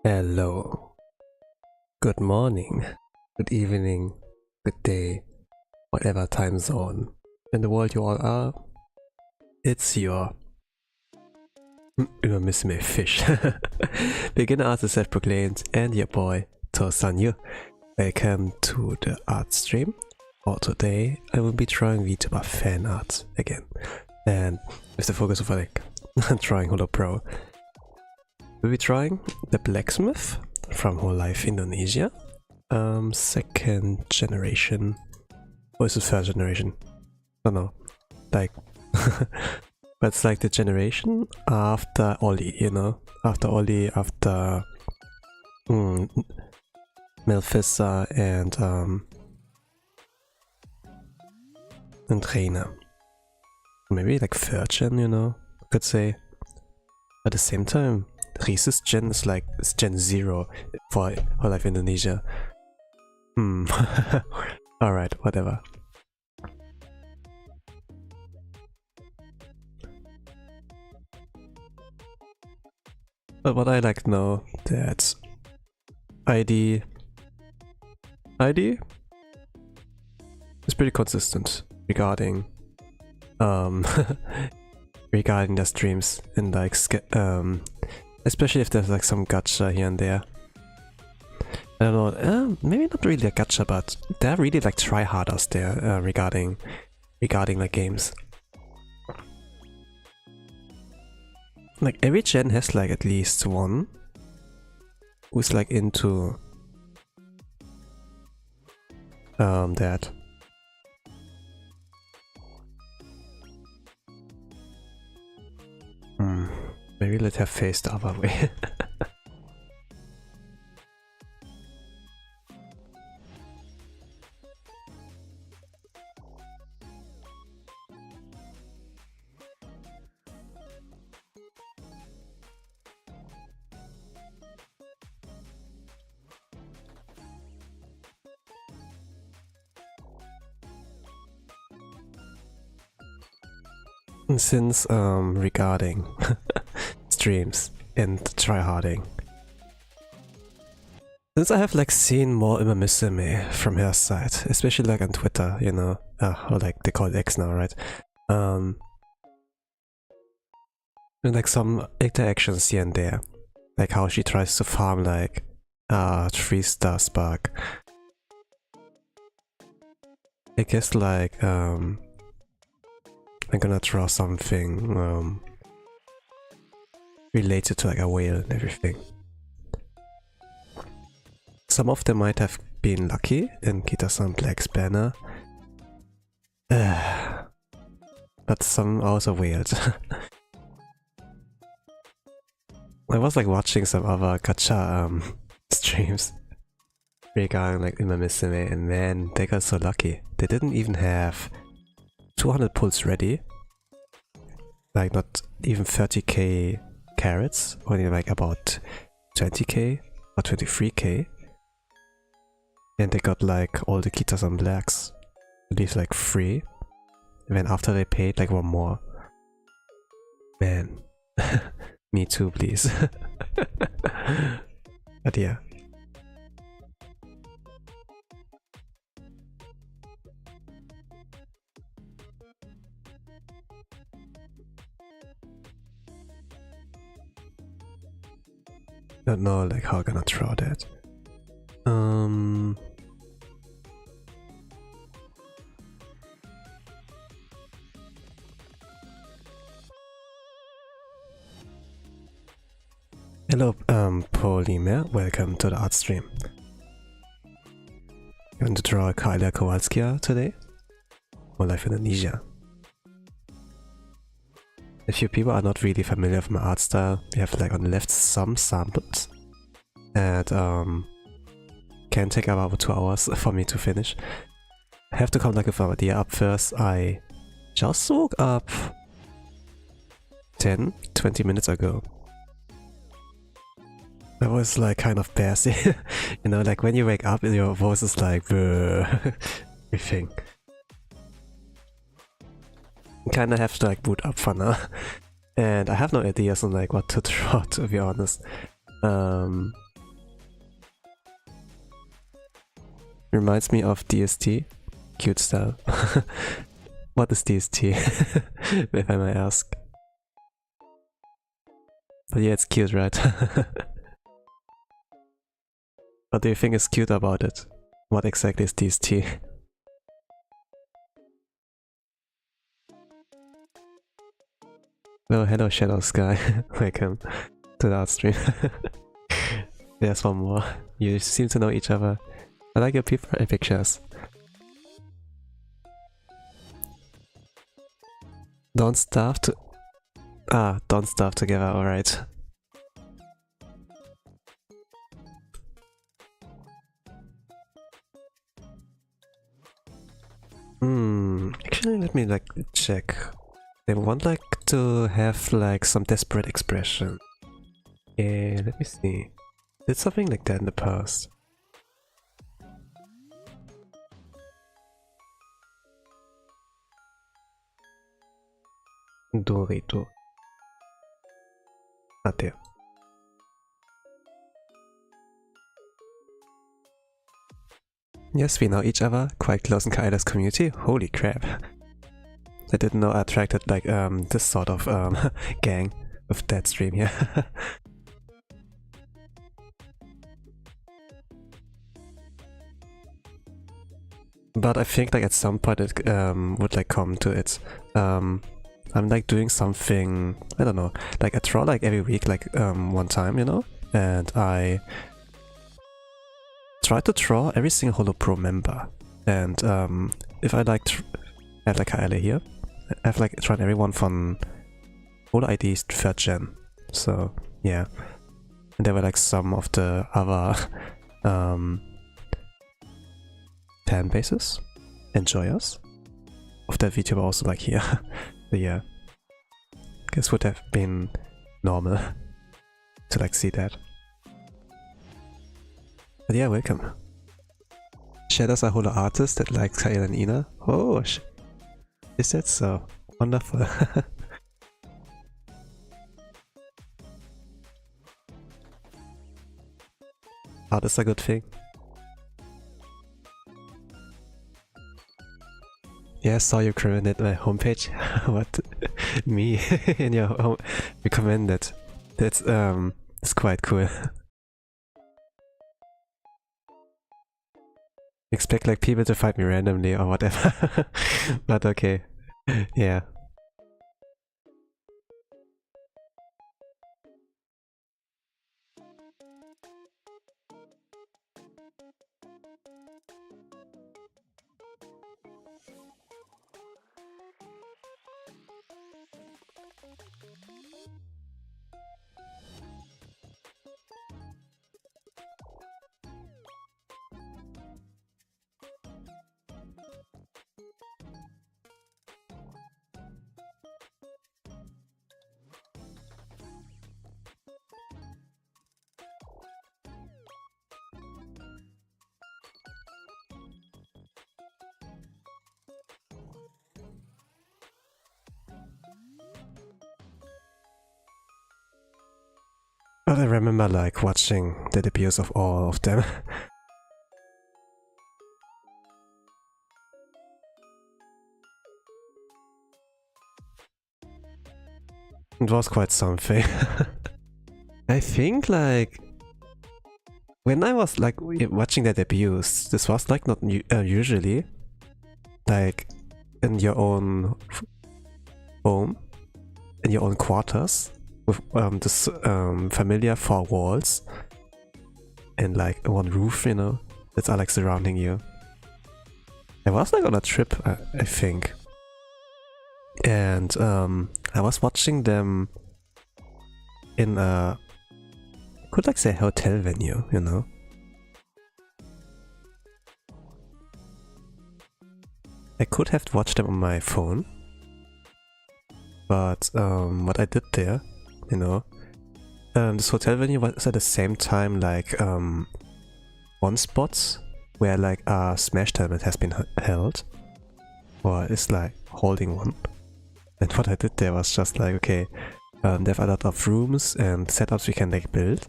Hello, good morning, good evening, good day, whatever time zone in the world you all are. It's your übermissime fish beginner artist self-proclaimed and your boy Tosanyu. Welcome to the art stream. For today I will be trying VTuber fan art again, and with the focus of like trying Holo Pro. We'll be trying the Blacksmith from Hololive Indonesia, second generation, or is it third generation? I don't know, like, but it's like the generation after Oli, you know, after Oli, after Melfissa and Reina. Maybe like third gen, you know, I could say. At the same time, Rise's gen is like it's gen 0 for Hololive Indonesia. Alright, whatever. But what I like know that ID is pretty consistent regarding regarding their streams and like especially if there's like some gacha here and there. I don't know, maybe not really a gacha, but they're really like tryharders there regarding like games. Like every gen has like at least one who's like into that. Maybe let her face the other way. Since regarding streams and tryharding, since I have like seen more Imamisime from her side, especially like on Twitter, you know, or like they call it X now, right? And like some interactions here and there, like how she tries to farm like 3-star spark. I guess like I'm gonna draw something related to like a whale and everything. Some of them might have been lucky in Kita-san Black's banner, but some also whaled. I was like watching some other gacha streams regarding like Imamisime, and man, they got so lucky. They didn't even have 200 pulls ready, like not even 30k carats, only like about 20k or 23k, and they got like all the Kitas and Blacks, at least like 3, and then after they paid like 1 more. Man, me too please. But yeah. Don't know like how I'm gonna draw that. Hello, Polymer, welcome to the art stream. You want to draw Kaela Kovalskia today? Hololive Indonesia. A few people are not really familiar with my art style. We have like on the left some samples, and can take about 2 hours for me to finish. I have to come like with an idea up first. I just woke up 10-20 minutes ago. I was like kind of bassy, you know, like when you wake up and your voice is like everything. You kinda have to like boot up for now. And I have no ideas on like what to draw, to be honest. Reminds me of DST. Cute style. What is DST? If I may ask. But yeah, it's cute, right? What do you think is cute about it? What exactly is DST? Oh, hello Shadow Sky. Welcome to the art stream. There's one more. You seem to know each other. I like your pictures. Don't starve to... don't starve together, alright. Actually, let me like check. They want like to have like some desperate expression. Yeah, let me see. Did something like that in the past. Dorito. Not there. Yes, we know each other quite close in Kaela's community. Holy crap. I didn't know I attracted like this sort of gang with that stream here. But I think like at some point it would like come to it. I'm like doing something, I don't know, like I draw like every week like one time, you know, and I try to draw every single Holo Pro member. And if I like have like Kaela here, I've like tried everyone from Hololive ID 3rd gen. So yeah, and there were like some of the other fan bases, enjoyers of that video were also like here. But yeah, guess would have been normal to like see that. But yeah, welcome. Shadows are Holo artists that like Kaela and Ina. Oh, is that so? Wonderful. Art is a good thing. Yeah, I saw you recommended my homepage. What? Me? In your home recommended. That's it's quite cool. Expect like people to find me randomly or whatever. But okay. Yeah. But I remember like watching the debuts of all of them. It was quite something. I think like when I was like watching the debuts, this was like not usually like in your own home, in your own quarters, with this familiar 4 walls and like one roof, you know, that's like surrounding you. I was like on a trip, I think, and I was watching them in a, I could like say hotel venue, you know. I could have watched them on my phone, but what I did there, you know, this hotel venue was at the same time like one spot where like a Smash tournament has been held, or is like holding one. And what I did there was just like, okay, they have a lot of rooms and setups we can like build.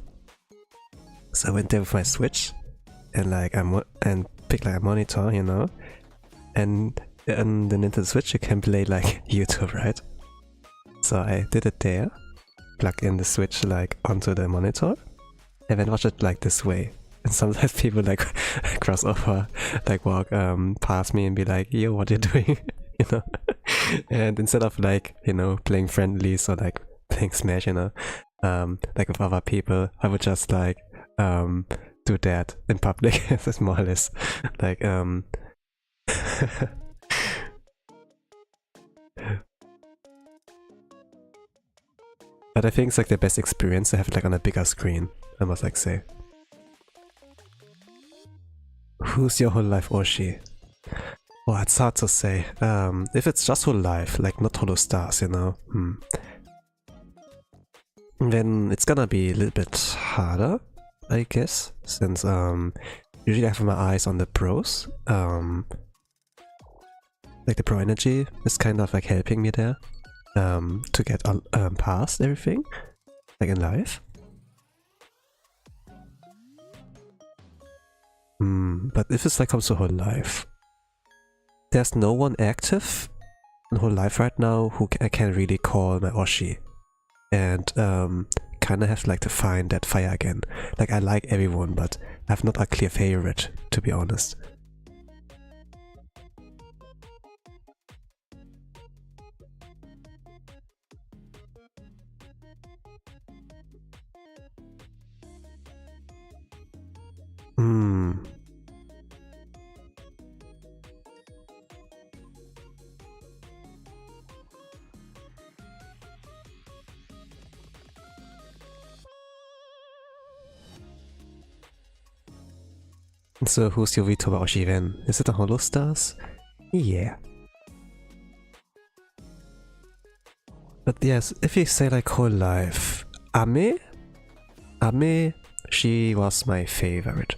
So I went there with my Switch and like and picked like a monitor, you know, and the Nintendo Switch you can play like YouTube, right? So I did it there, plug in the Switch like onto the monitor, and then watch it like this way. And sometimes people like cross over, like walk past me and be like, yo, what are you doing? You know? And instead of like, you know, playing friendlies or like playing Smash, you know, like with other people, I would just like do that in public. That's more or less like but I think it's like the best experience to have it like on a bigger screen, I must like say. Who's your Hololive Oshi? Oh, it's hard to say. If it's just Hololive, like not Holo Stars, you know, then it's gonna be a little bit harder, I guess, since usually I have my eyes on the pros. Like the pro energy is kind of like helping me there to get past everything, like in life. But if it's like comes to Hololive, there's no one active in Hololive right now who I can really call my Oshi, and kind of have like to find that fire again. Like I like everyone, but I have not a clear favorite, to be honest. So who's your VTuber Oshi then? Is it a Holo Stars? Yeah. But yes, if you say like Hololive, Ame, she was my favorite.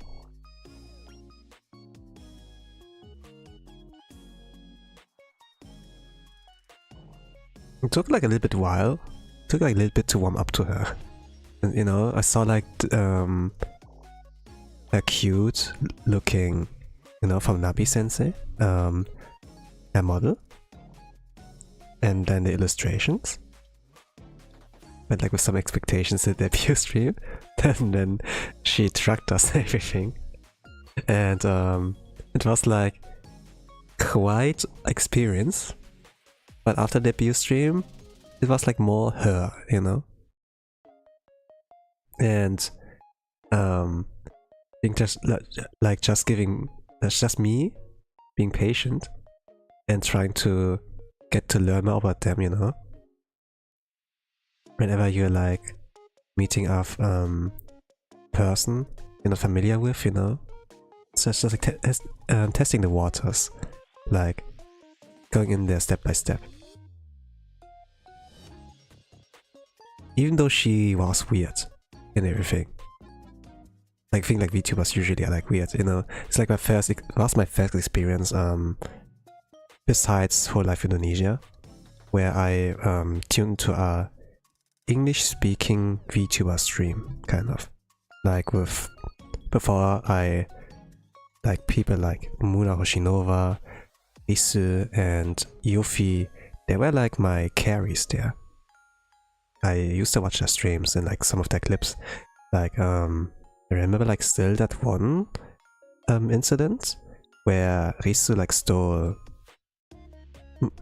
It took like a little bit while. It took like a little bit to warm up to her. And, you know, I saw like a cute looking, you know, from Nabi Sensei, a model, and then the illustrations, but like with some expectations at the debut stream, and then she trucked us everything, and it was like quite experience, but after the debut stream, it was like more her, you know, and being just like just giving, that's just me being patient and trying to get to learn more about them, you know. Whenever you're like meeting a person you're not familiar with, you know, so it's just like testing the waters, like going in there step by step. Even though she was weird and everything. Like, I think like VTubers usually are like weird, you know. It's like my first experience besides Hololive Indonesia, where I tuned to a English-speaking VTuber stream, kind of. Like with, before I, like people like Muna Hoshinova, Isu and Yuffie, they were like my carries there. I used to watch their streams and like some of their clips, like I remember like still that one incident where Risu like stole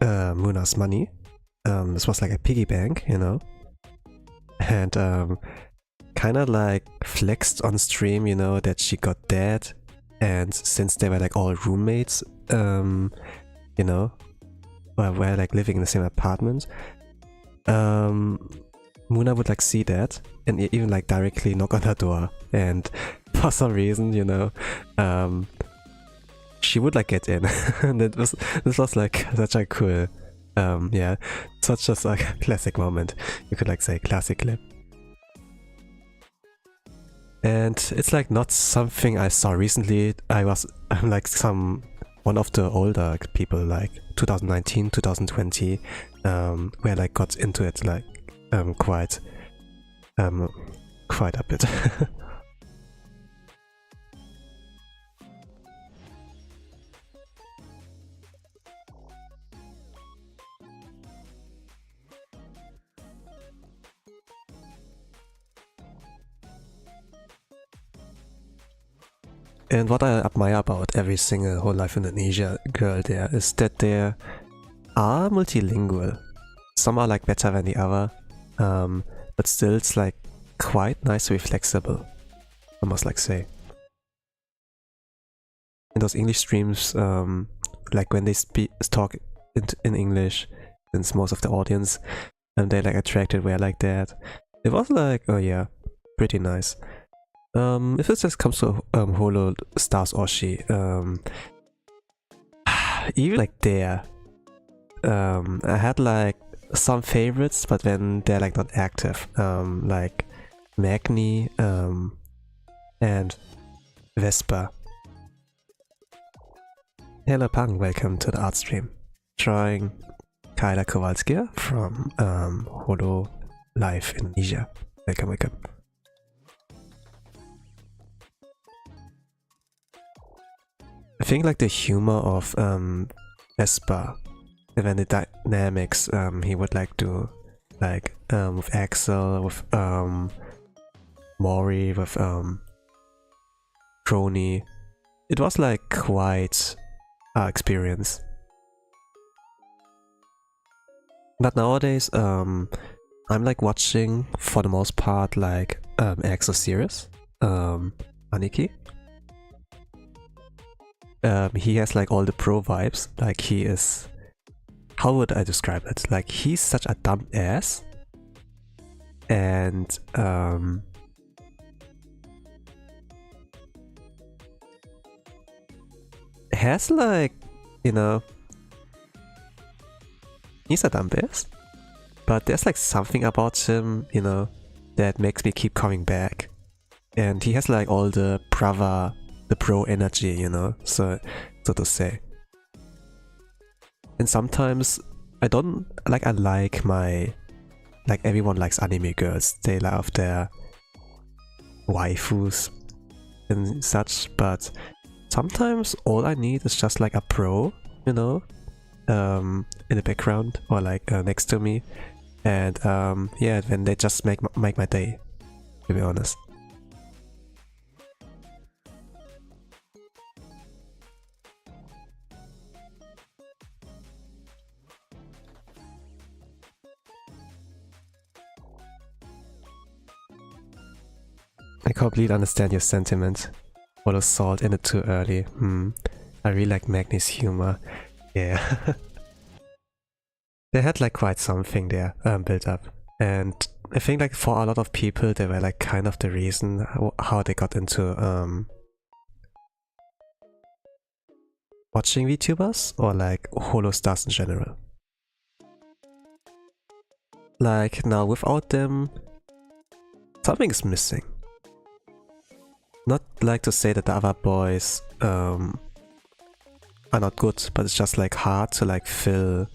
Muna's money. This was like a piggy bank, you know, and kind of like flexed on stream, you know, that she got dead, and since they were like all roommates, you know, were like living in the same apartment, Muna would like see that and even like directly knock on her door, and for some reason, you know, she would like get in. And this was like such a cool, yeah, such just like a classic moment. You could like say classic clip. And it's like not something I saw recently. I'm like one of the older people, like 2019, 2020, where I like got into it like quite a bit. And what I admire about every single Hololive Indonesia girl there is that they are multilingual. Some are like better than the other, but still it's like quite nicely flexible, I must like say. In those English streams, like when they talk in English, since most of the audience and they like attracted were like that, it was like, oh yeah, pretty nice. If it just comes to Holo Stars Oshi, even like there, I had like some favorites, but then they're like not active. Like Magni and Vespa. Hello Pang, welcome to the art stream. Drawing Kaela Kovalskia from Hololive Indonesia. Welcome, welcome. I think like the humor of Vespa, and then the dynamics he would like do, like with Axel, with Mori, with Crony. It was like quite experience. But nowadays I'm like watching for the most part like Axel series, Aniki. He has like all the pro vibes, like he is, how would I describe it? Like he's such a dumb ass, and has like, you know, he's a dumb ass, but there's like something about him, you know, that makes me keep coming back. And he has like all the brother, the pro energy, you know, so to say. And sometimes I don't like, I like my, like everyone likes anime girls, they love their waifus and such, but sometimes all I need is just like a pro, you know, in the background or like next to me, and yeah, then they just make my day, to be honest. I completely understand your sentiment. All the salt in it too early. I really like Magni's humor. Yeah. They had like quite something there built up. And I think like for a lot of people they were like kind of the reason how they got into watching VTubers or like holo stars in general. Like now without them, something is missing. Not like to say that the other boys are not good, but it's just like hard to like fill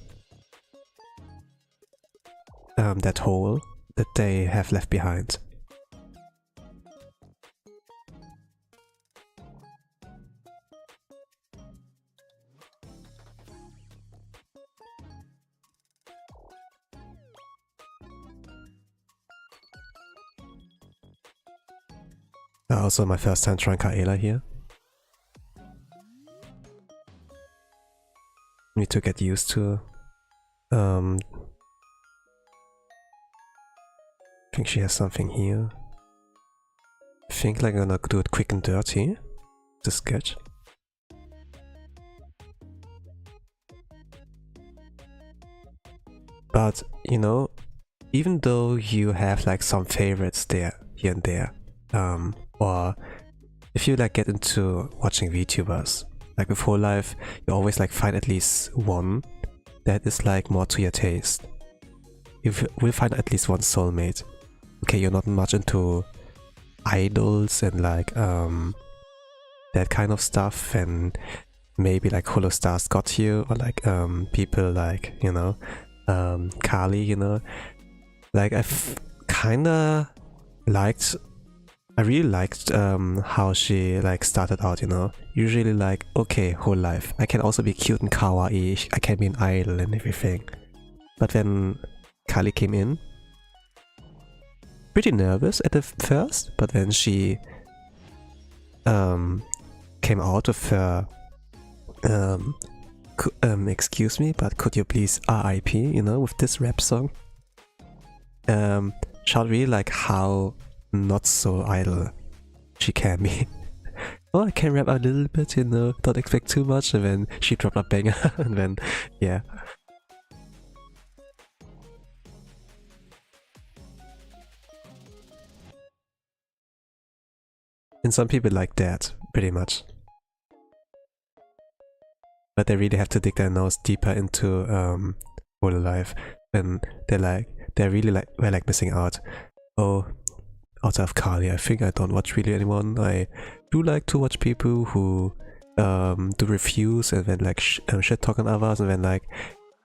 that hole that they have left behind. Also my first time trying Kaela here. Need to get used to. I think she has something here. I think like I'm gonna do it quick and dirty. The sketch. But you know, even though you have like some favorites there, here and there, or if you like get into watching VTubers, like with Hololive, you always like find at least one that is like more to your taste. You will find at least one soulmate. Okay, you're not much into idols and like that kind of stuff, and maybe like Holo Stars got you, or like people like, you know, Kali, you know. Like I've kinda liked, I really liked how she like started out, you know. Usually like, okay, whole life, I can also be cute and kawaii, I can be an idol and everything. But then Kali came in, pretty nervous at the first, but then she came out with her excuse me, but could you please RIP, you know, with this rap song. Showed really like how not so idle she can be. Oh, I can rap a little bit, you know, don't expect too much, and then she dropped a banger, and then, yeah. And some people like that, pretty much. but they really have to dig their nose deeper into Hololive, and they're really like missing out. Oh, outside of Kali, I think I don't watch really anyone. I do like to watch people who do reviews and then like shit talk on others, and then like,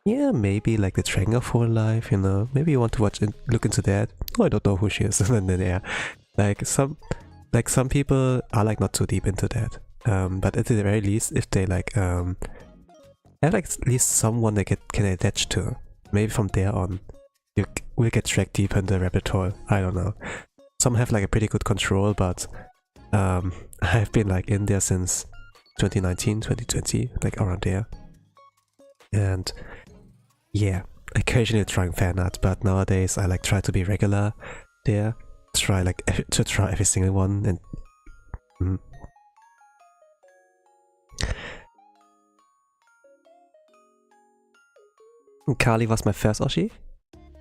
yeah, maybe like the Dragon of Hololive, you know, maybe you want to watch and look into that. Oh, I don't know who she is. And then yeah, like some people are like not too deep into that. But at the very least, if they like have like at least someone they can attach to, maybe from there on you will get dragged deeper into the rabbit hole. I don't know. Some have like a pretty good control, but I've been like in there since 2019, 2020, like around there. And yeah, occasionally trying fan art, but nowadays I like try to be regular there. Try like to try every single one and Kali was my first Oshi.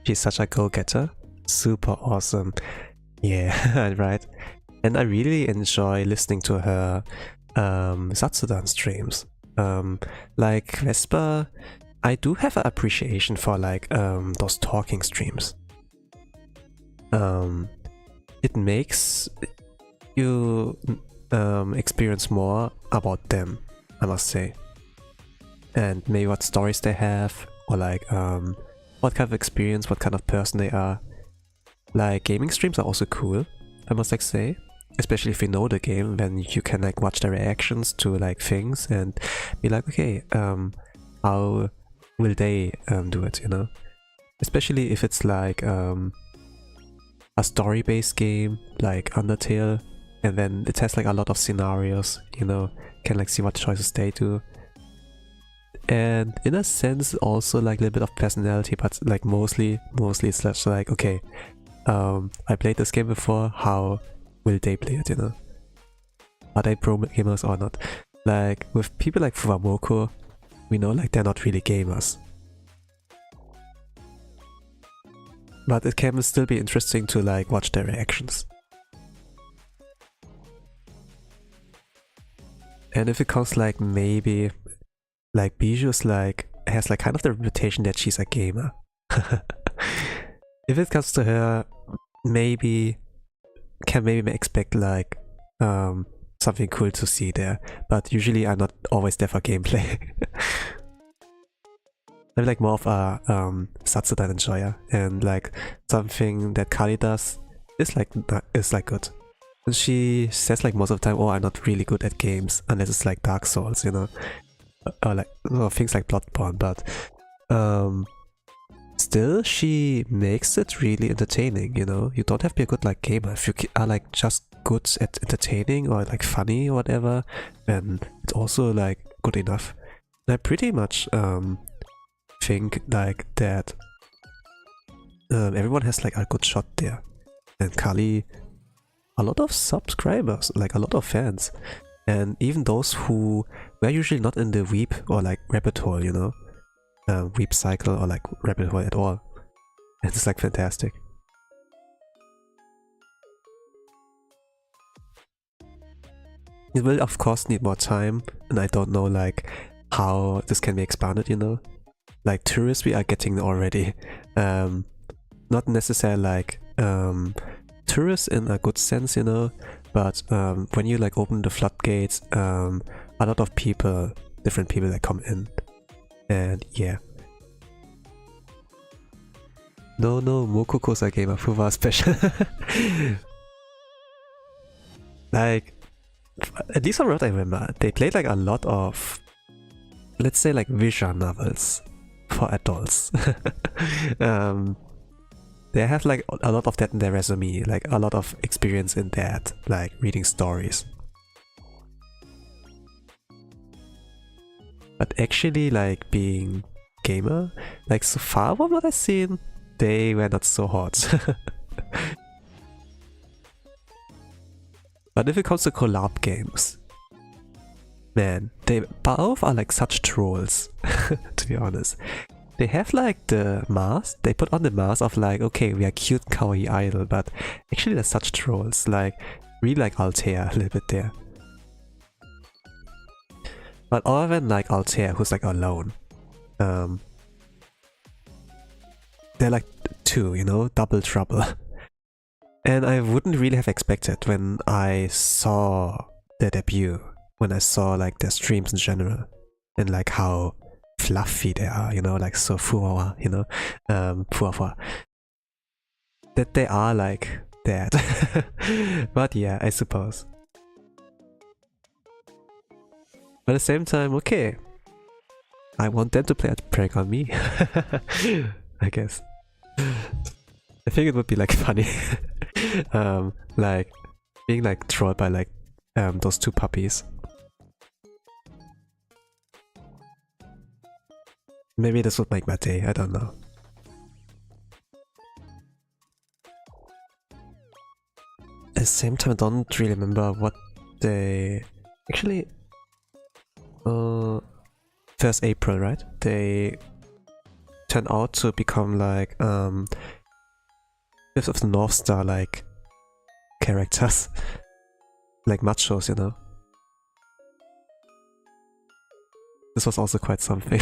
She's such a go-getter. Super awesome. Yeah, right. And I really enjoy listening to her Satsudan streams. Like Vespa, I do have an appreciation for like those talking streams. It makes you experience more about them, I must say. And maybe what stories they have, or like what kind of experience, what kind of person they are. Like gaming streams are also cool, I must like say. Especially if you know the game, then you can like watch the reactions to like things and be like, okay, how will they do it, you know? Especially if it's like a story-based game like Undertale, and then it has like a lot of scenarios, you know, can like see what choices they do. And in a sense also like a little bit of personality, but like mostly it's just like, okay, I played this game before, how will they play it, you know? Are they pro gamers or not? Like with people like Fuwamoko, we know like they're not really gamers. But it can still be interesting to like watch their reactions. And if it comes like maybe like Bijou's like has like kind of the reputation that she's a gamer. If it comes to her, maybe expect like something cool to see there, but usually I'm not always there for gameplay. I'm like more of a Satsudan enjoyer, and like something that Kali does is like good. And she says like most of the time, oh, I'm not really good at games unless it's like Dark Souls, you know, or things like Bloodborne, but still she makes it really entertaining, you know. You don't have to be a good like gamer. If you are like just good at entertaining or like funny or whatever, then it's also like good enough. And I pretty much think like that everyone has like a good shot there, and Kali, a lot of subscribers, like a lot of fans, and even those who were usually not in the weep or like rabbit hole, you know, weep cycle or like rabbit hole at all. And it's like fantastic. It will of course need more time, and I don't know like how this can be expanded, you know. Like tourists we are getting already, not necessarily like tourists in a good sense, you know, but when you like open the floodgates, a lot of people, different people that come in, and yeah. No, Mokoko's a gamer, Fuwa special. Like, at least from what I remember, they played like a lot of, let's say like visual novels for adults. They have like a lot of that in their resume, like a lot of experience in that, like reading stories. But actually like being gamer, like so far from what I've seen, they were not so hot. But if it comes to collab games, man, they both are like such trolls, to be honest. They have like the mask, they put on the mask of like, okay, we are cute kawaii idol, but actually they're such trolls, like really like Altair a little bit there. But other than like Altair, who's like alone, they're like two, you know, double trouble. And I wouldn't really have expected when I saw their debut, when I saw like their streams in general, and like how fluffy they are, you know, like so fuwa, you know, fuwa, that they are like that. But yeah, I suppose. But at the same time, okay, I want them to play a prank on me. I guess. I think it would be like funny. Like being like trolled by like those two puppies. Maybe this would make my day, I don't know. At the same time, I don't really remember what they... Actually... 1st April, right? They turned out to become like Fifth of the North Star like characters. Like machos, you know. This was also quite something.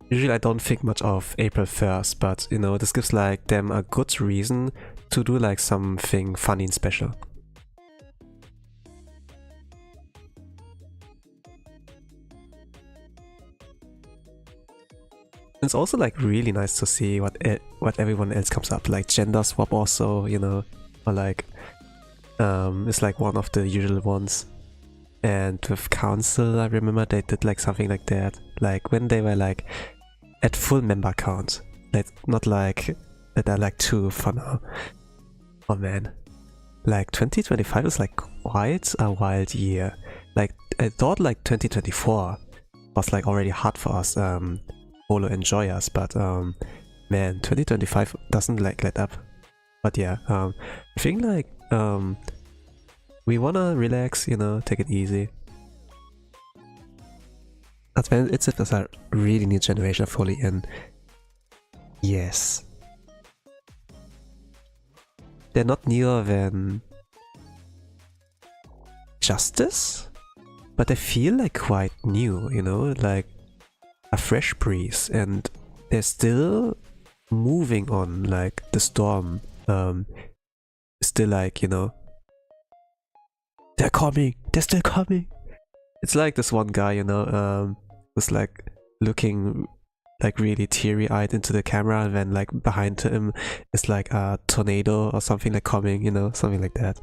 Usually I don't think much of April 1st, but you know, this gives like them a good reason to do like something funny and special. It's also like really nice to see what everyone else comes up, like gender swap also, you know, or like it's like one of the usual ones. And with Council, I remember they did like something like that, like when they were like at full member count, like not like that are like 2 for now. Oh man, like 2025 is like quite a wild year. Like I thought like 2024 was like already hard for us Holo enjoyers, but man, 2025 doesn't like let up. But yeah, I think like we wanna relax, you know, take it easy. It's a really new generation of Holi, and yes, they're not newer than Justice, but they feel like quite new, you know, like a fresh breeze, and they're still moving on like the storm. Still like, you know, they're coming, they're still coming. It's like this one guy, you know, was like looking like really teary-eyed into the camera, and then like behind him is like a tornado or something like coming, you know, something like that.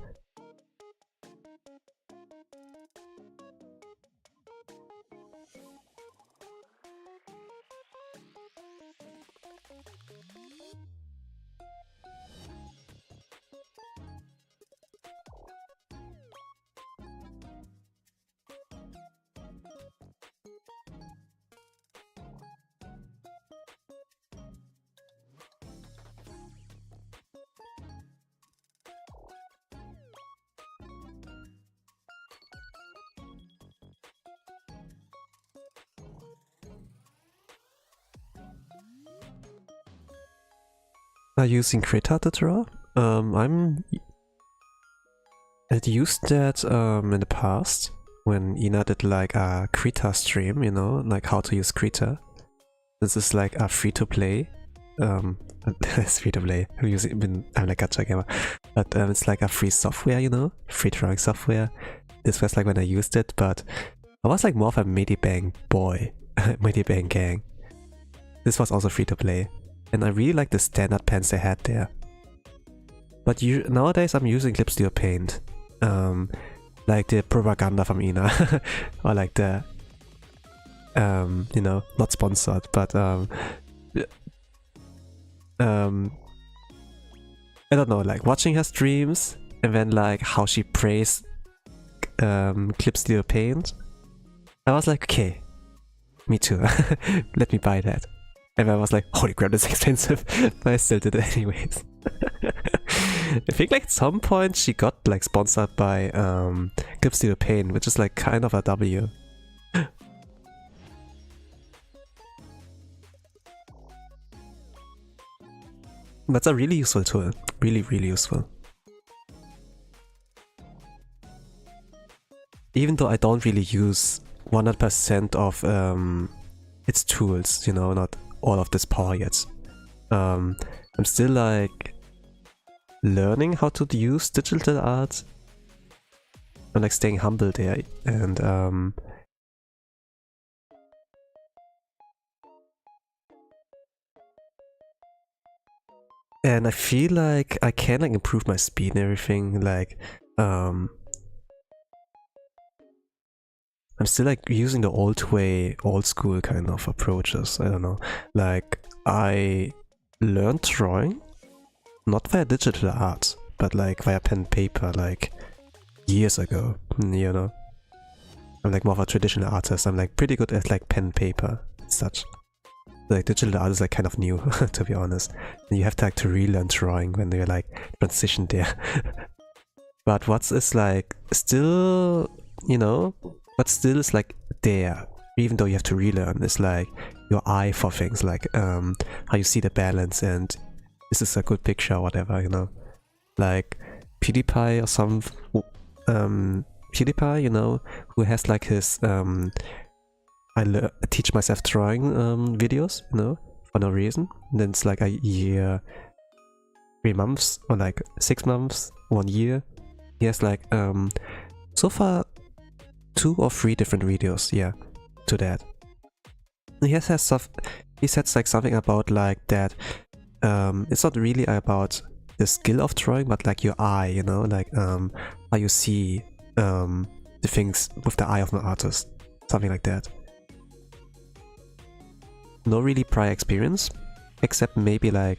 Are you using Krita to draw? I'd used that in the past when Ina did like a Krita stream, you know, like how to use Krita. This is like a free-to-play. It's free-to-play. I'm like a gacha gamer, but it's like a free software, you know, free drawing software. This was like when I used it, but I was like more of a Medibang boy, Medibang gang. This was also free-to-play. And I really like the standard pens they had there. But nowadays I'm using Clip Studio Paint. Like the propaganda from Ina. Or like the... you know, not sponsored, but... I don't know, like watching her streams and then like how she praised Clip Studio Paint. I was like, okay, me too. Let me buy that. And I was like, holy crap, that's expensive. But I still did it anyways. I think like at some point she got like sponsored by Clip Studio Paint, which is like kind of a W. That's a really useful tool. Really, really useful. even though I don't really use 100% of its tools, you know, not all of this power yet. I'm still like learning how to use digital art. I'm like staying humble there, and I feel like I can like improve my speed and everything. Like I'm still like using the old way, old school kind of approaches. I don't know. Like I learned drawing not via digital art, but like via pen and paper, like years ago, you know. I'm like more of a traditional artist. I'm like pretty good at like pen and paper and such. Like digital art is like kind of new, to be honest. And you have to like to relearn drawing when you're like transition there. But what's is like still, you know, but still is like there, even though you have to relearn. It's like your eye for things, like how you see the balance and this is a good picture or whatever, you know. Like PewDiePie or some PewDiePie, you know, who has like his I teach myself drawing videos, you know, for no reason. And then it's like a year, 3 months, or like 6 months, 1 year. He has like so far 2 or 3 different videos, yeah, to that. He has stuff. He says like something about like that. It's not really about the skill of drawing, but like your eye, you know, like how you see the things with the eye of an artist, something like that. No really prior experience, except maybe like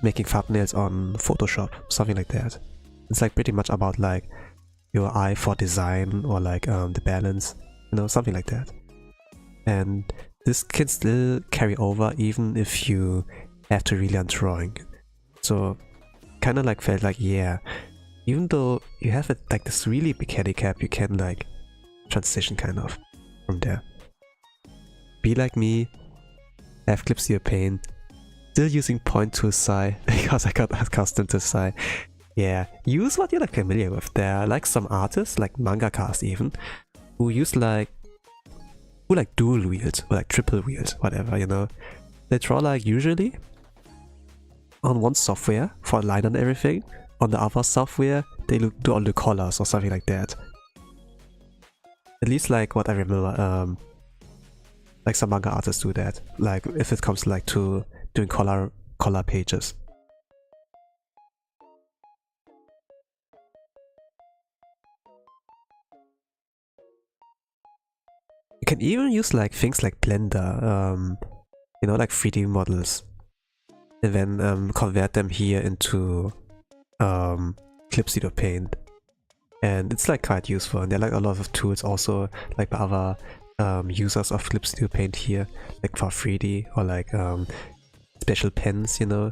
making thumbnails on Photoshop, something like that. It's like pretty much about like your eye for design or like the balance, you know, something like that. And this can still carry over even if you have to relearn drawing. So kind of like felt like, yeah, even though you have it like this really big handicap, you can like transition kind of from there. Be like me, have Clipsio Paint, still using point tool Psy because I got accustomed to Psy. Yeah, use what you're like familiar with. There are like some artists, like mangakas even, who use like, who like dual wield or like triple wield, whatever, you know. They draw like usually on one software for line and everything, on the other software they do all the colors or something like that. At least like what I remember, like some manga artists do that, like if it comes like to doing color pages. You can even use like things like Blender, you know, like 3D models, and then convert them here into Clipsio Paint, and it's like quite useful. And there are like a lot of tools also like by other users of Clipsio Paint here, like for 3D or like special pens, you know.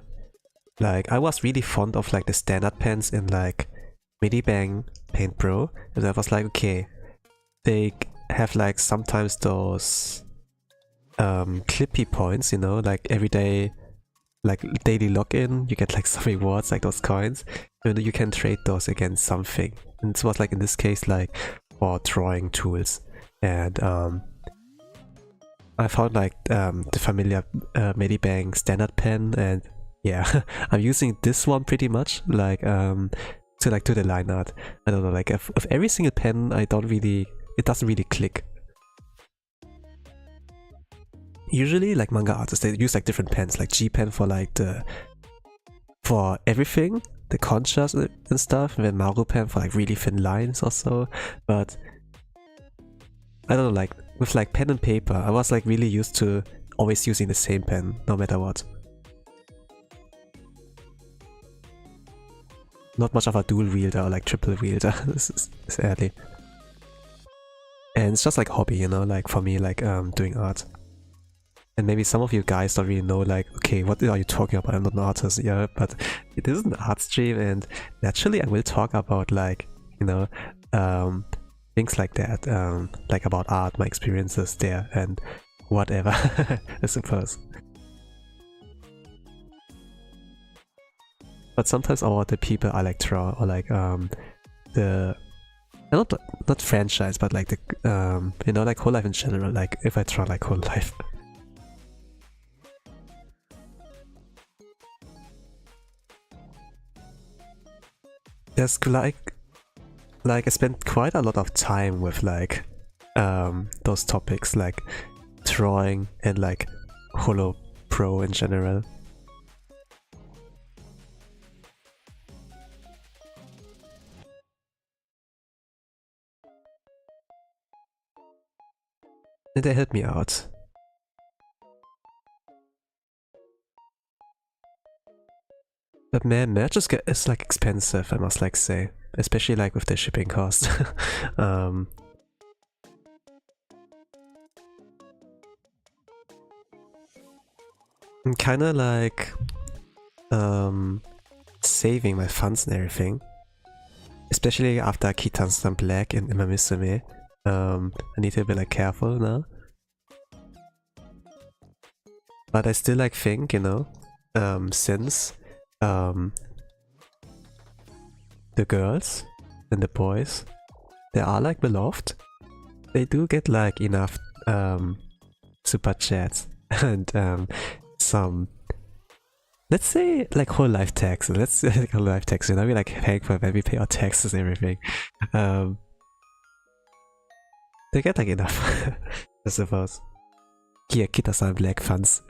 Like I was really fond of like the standard pens in like Medibang Paint Pro, and I was like, okay, they have like sometimes those clippy points, you know, like every day, like daily login, you get like some rewards, like those coins, and you can trade those against something. And it was like in this case like for drawing tools. And I found like the familiar Medibang standard pen, and yeah, I'm using this one pretty much like to do the line art. I don't know, like of every single pen, it doesn't really click. Usually like manga artists, they use like different pens, like G pen for like for everything, the contrast and stuff, and then Maru pen for like really thin lines or so. But I don't know, like with like pen and paper, I was like really used to always using the same pen no matter what. Not much of a dual wielder or like triple wielder, sadly. And it's just like a hobby, you know, like for me, like doing art. And maybe some of you guys don't really know, like, okay, what are you talking about? I'm not an artist, yeah, but it is an art stream, and naturally I will talk about like, you know, things like that, like about art, my experiences there, and whatever, I suppose. But sometimes all the people I like draw, or like the not franchise, but like the you know, like Hololive in general. Like if I try like Hololive. There's like I spent quite a lot of time with like those topics like drawing and like Holo Pro in general. And they helped me out. But man, merch is like expensive, I must like say. Especially like with the shipping cost. I'm kinda like saving my funds and everything. Especially after Kitan Black and Imamisame. I need to be like careful now. But I still like think, you know, since the girls and the boys, they are like beloved, they do get like enough super chats and some, let's say like whole life taxes. Let's say like whole life taxes, you know, we like thankful when we pay our taxes and everything. They get like enough, I suppose. Here, Kita-san Black fans.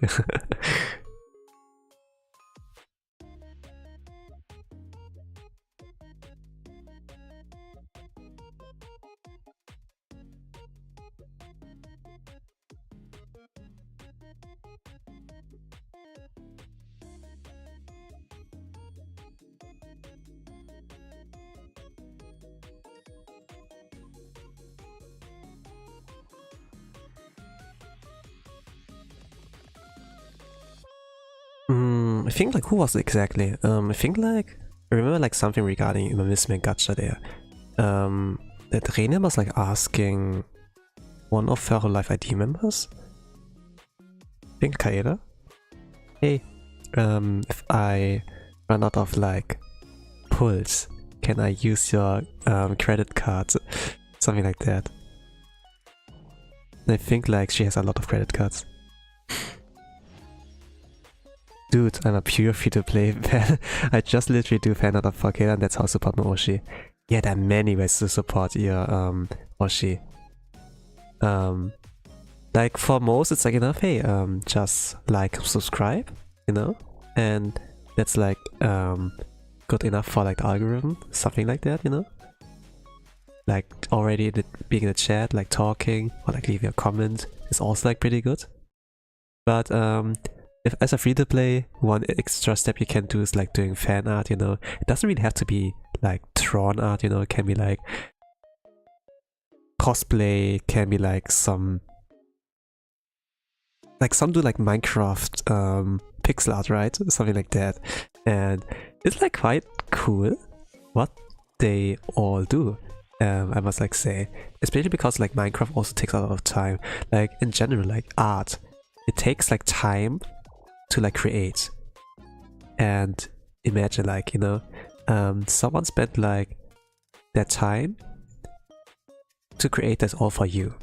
I think like, who was it exactly? I think like, I remember like something regarding Imamisme and Gacha there. That Rene was like asking one of her Hololive ID members, I think Kaela, hey, if I run out of like pulls, can I use your credit card? Something like that. And I think like she has a lot of credit cards. Dude, I'm a pure free-to-play fan. I just literally do fan art of Kaela and that's how I support my Oshi. Yeah, there are many ways to support your Oshi. Like for most it's like enough, hey, just like, subscribe, you know? And that's like good enough for like the algorithm, something like that, you know? Like already being in the chat, like talking, or like leaving a comment is also like pretty good. But if as a free-to-play, one extra step you can do is like doing fan art, you know. It doesn't really have to be like drawn art, you know. It can be like cosplay, can be like some do like Minecraft pixel art, right? Something like that. And it's like quite cool what they all do, I must like say. Especially because like Minecraft also takes a lot of time. Like in general, like art, it takes like time to like create. And imagine like, you know, someone spent like their time to create this all for you.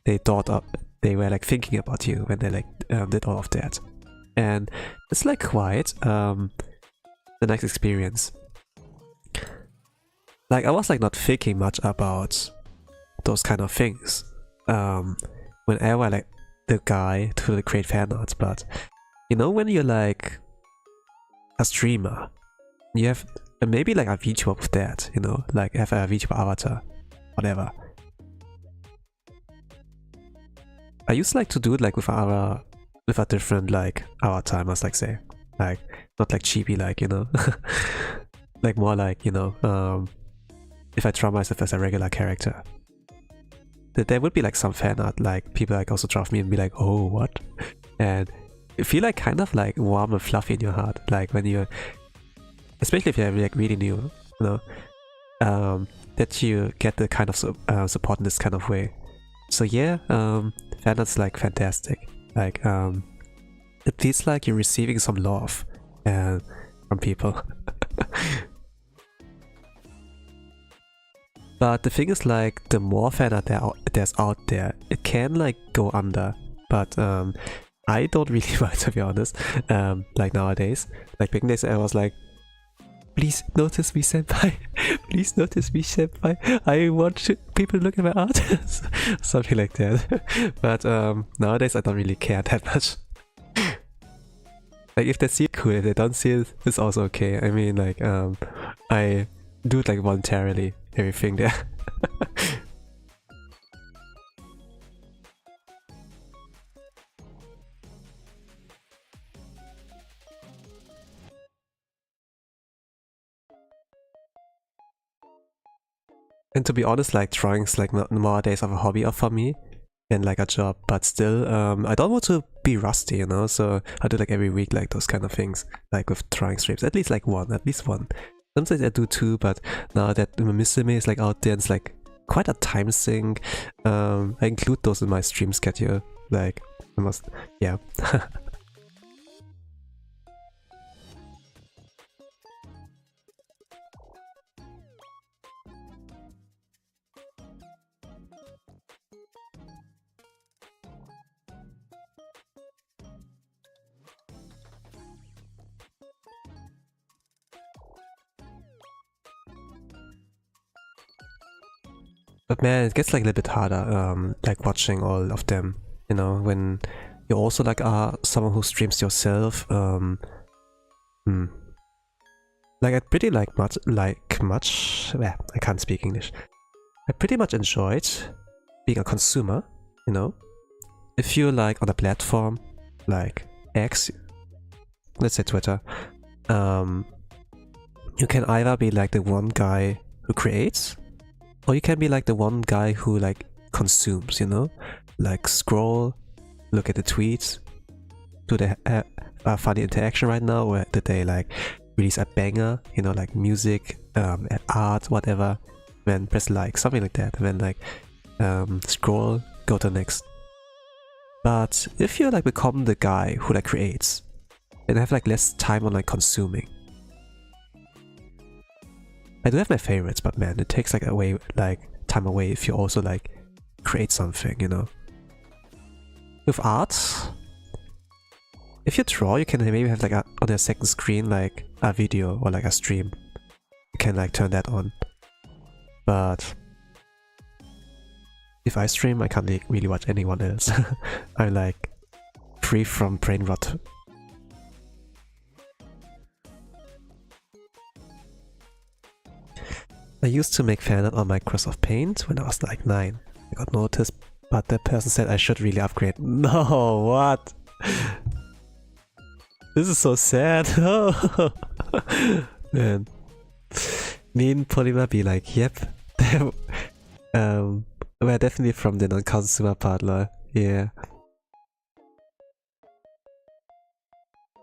They thought up, they were like thinking about you when they like did all of that. And it's like quite the next experience. Like I was like not thinking much about those kind of things whenever I like the guy to create fan arts, but you know, when you're like a streamer, you have maybe like a VTuber with that, you know, like have a VTuber avatar, whatever. I used like to do it like with a different like avatar, I must like say, like not like cheapy, like, you know, like more like, you know, if I draw myself as a regular character. There would be like some fan art, like people like also draw me and be like, oh, what? And you feel like kind of like warm and fluffy in your heart, like when you're, especially if you're like really new, you know, that you get the kind of support in this kind of way. So yeah, fan art's like fantastic. Like it feels like you're receiving some love from people. But the thing is, like, the more fan art there's out there, it can like go under. But I don't really mind, to be honest. Like nowadays, like back in days, I was like, please notice me, senpai. Please notice me, senpai. I want people to look at my art. Something like that. But nowadays, I don't really care that much. Like if they see it, cool. If they don't see it, it's also okay. I mean, like I do it like voluntarily, everything there. And to be honest, like drawing's like nowadays of a hobby for me and like a job, but still I don't want to be rusty, you know, so I do like every week like those kind of things, like with drawing strips, at least one. Sometimes I do two, but now that Misume is like out there, it's like quite a time sink. I include those in my stream schedule, like almost, yeah. But man, it gets like a little bit harder, like watching all of them, you know, when you also like are someone who streams yourself. Like I pretty well, I can't speak English. I pretty much enjoyed being a consumer, you know. If you're like on a platform like X, let's say Twitter, you can either be like the one guy who creates, or you can be like the one guy who like consumes, you know? Like scroll, look at the tweets, do they have a funny interaction right now, or did they like release a banger, you know, like music, art, whatever, then press like, something like that, and then like scroll, go to the next. But if you like become the guy who like creates, then have like less time on like consuming. I do have my favorites, but man, it takes like time away if you also like create something, you know. With art, if you draw, you can maybe have like on your second screen like a video or like a stream. You can like turn that on. But if I stream, I can't really watch anyone else. I'm like free from brain rot. I used to make fan art on Microsoft Paint when I was like 9. I got noticed, but the person said I should really upgrade. No, what? This is so sad. Man. Me and Polymer be like, yep. We're definitely from the non-consumer part, lol. Yeah.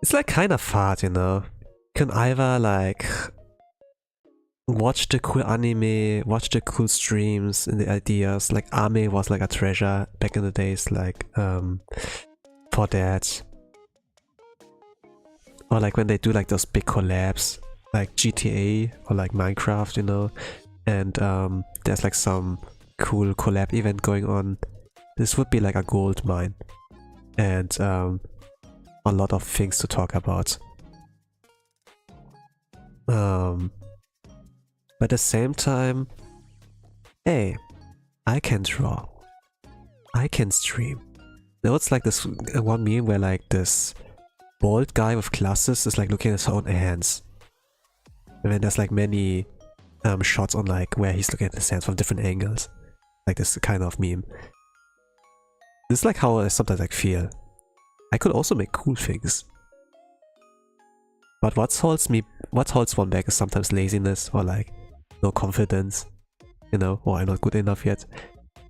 It's like kind of hard, you know. You can either like watch the cool anime, watch the cool streams and the ideas. Like anime was like a treasure back in the days, like for that. Or like when they do like those big collabs, like GTA or like Minecraft, you know, and there's like some cool collab event going on. This would be like a gold mine, and a lot of things to talk about. But at the same time, hey, I can draw, I can stream. Now it's like this one meme where like this bald guy with glasses is like looking at his own hands, and then there's like many shots on like where he's looking at his hands from different angles, like this kind of meme. This is like how I sometimes like feel. I could also make cool things, but what holds one back is sometimes laziness, or like no confidence, you know, or I'm not good enough yet,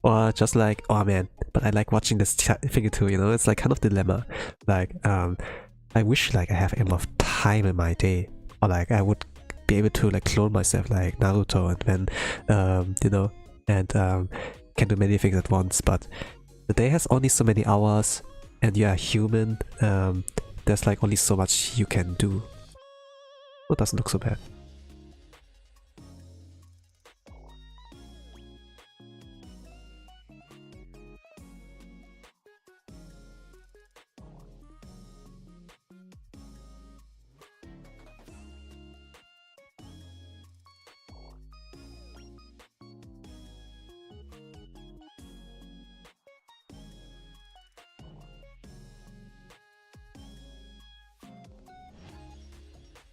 or just like, oh man, but I like watching this thing too, you know. It's like kind of dilemma. Like I wish like I have enough time in my day, or like I would be able to like clone myself like Naruto, and then you know, and can do many things at once, but the day has only so many hours, and you are human. There's like only so much you can do. Oh, it doesn't look so bad.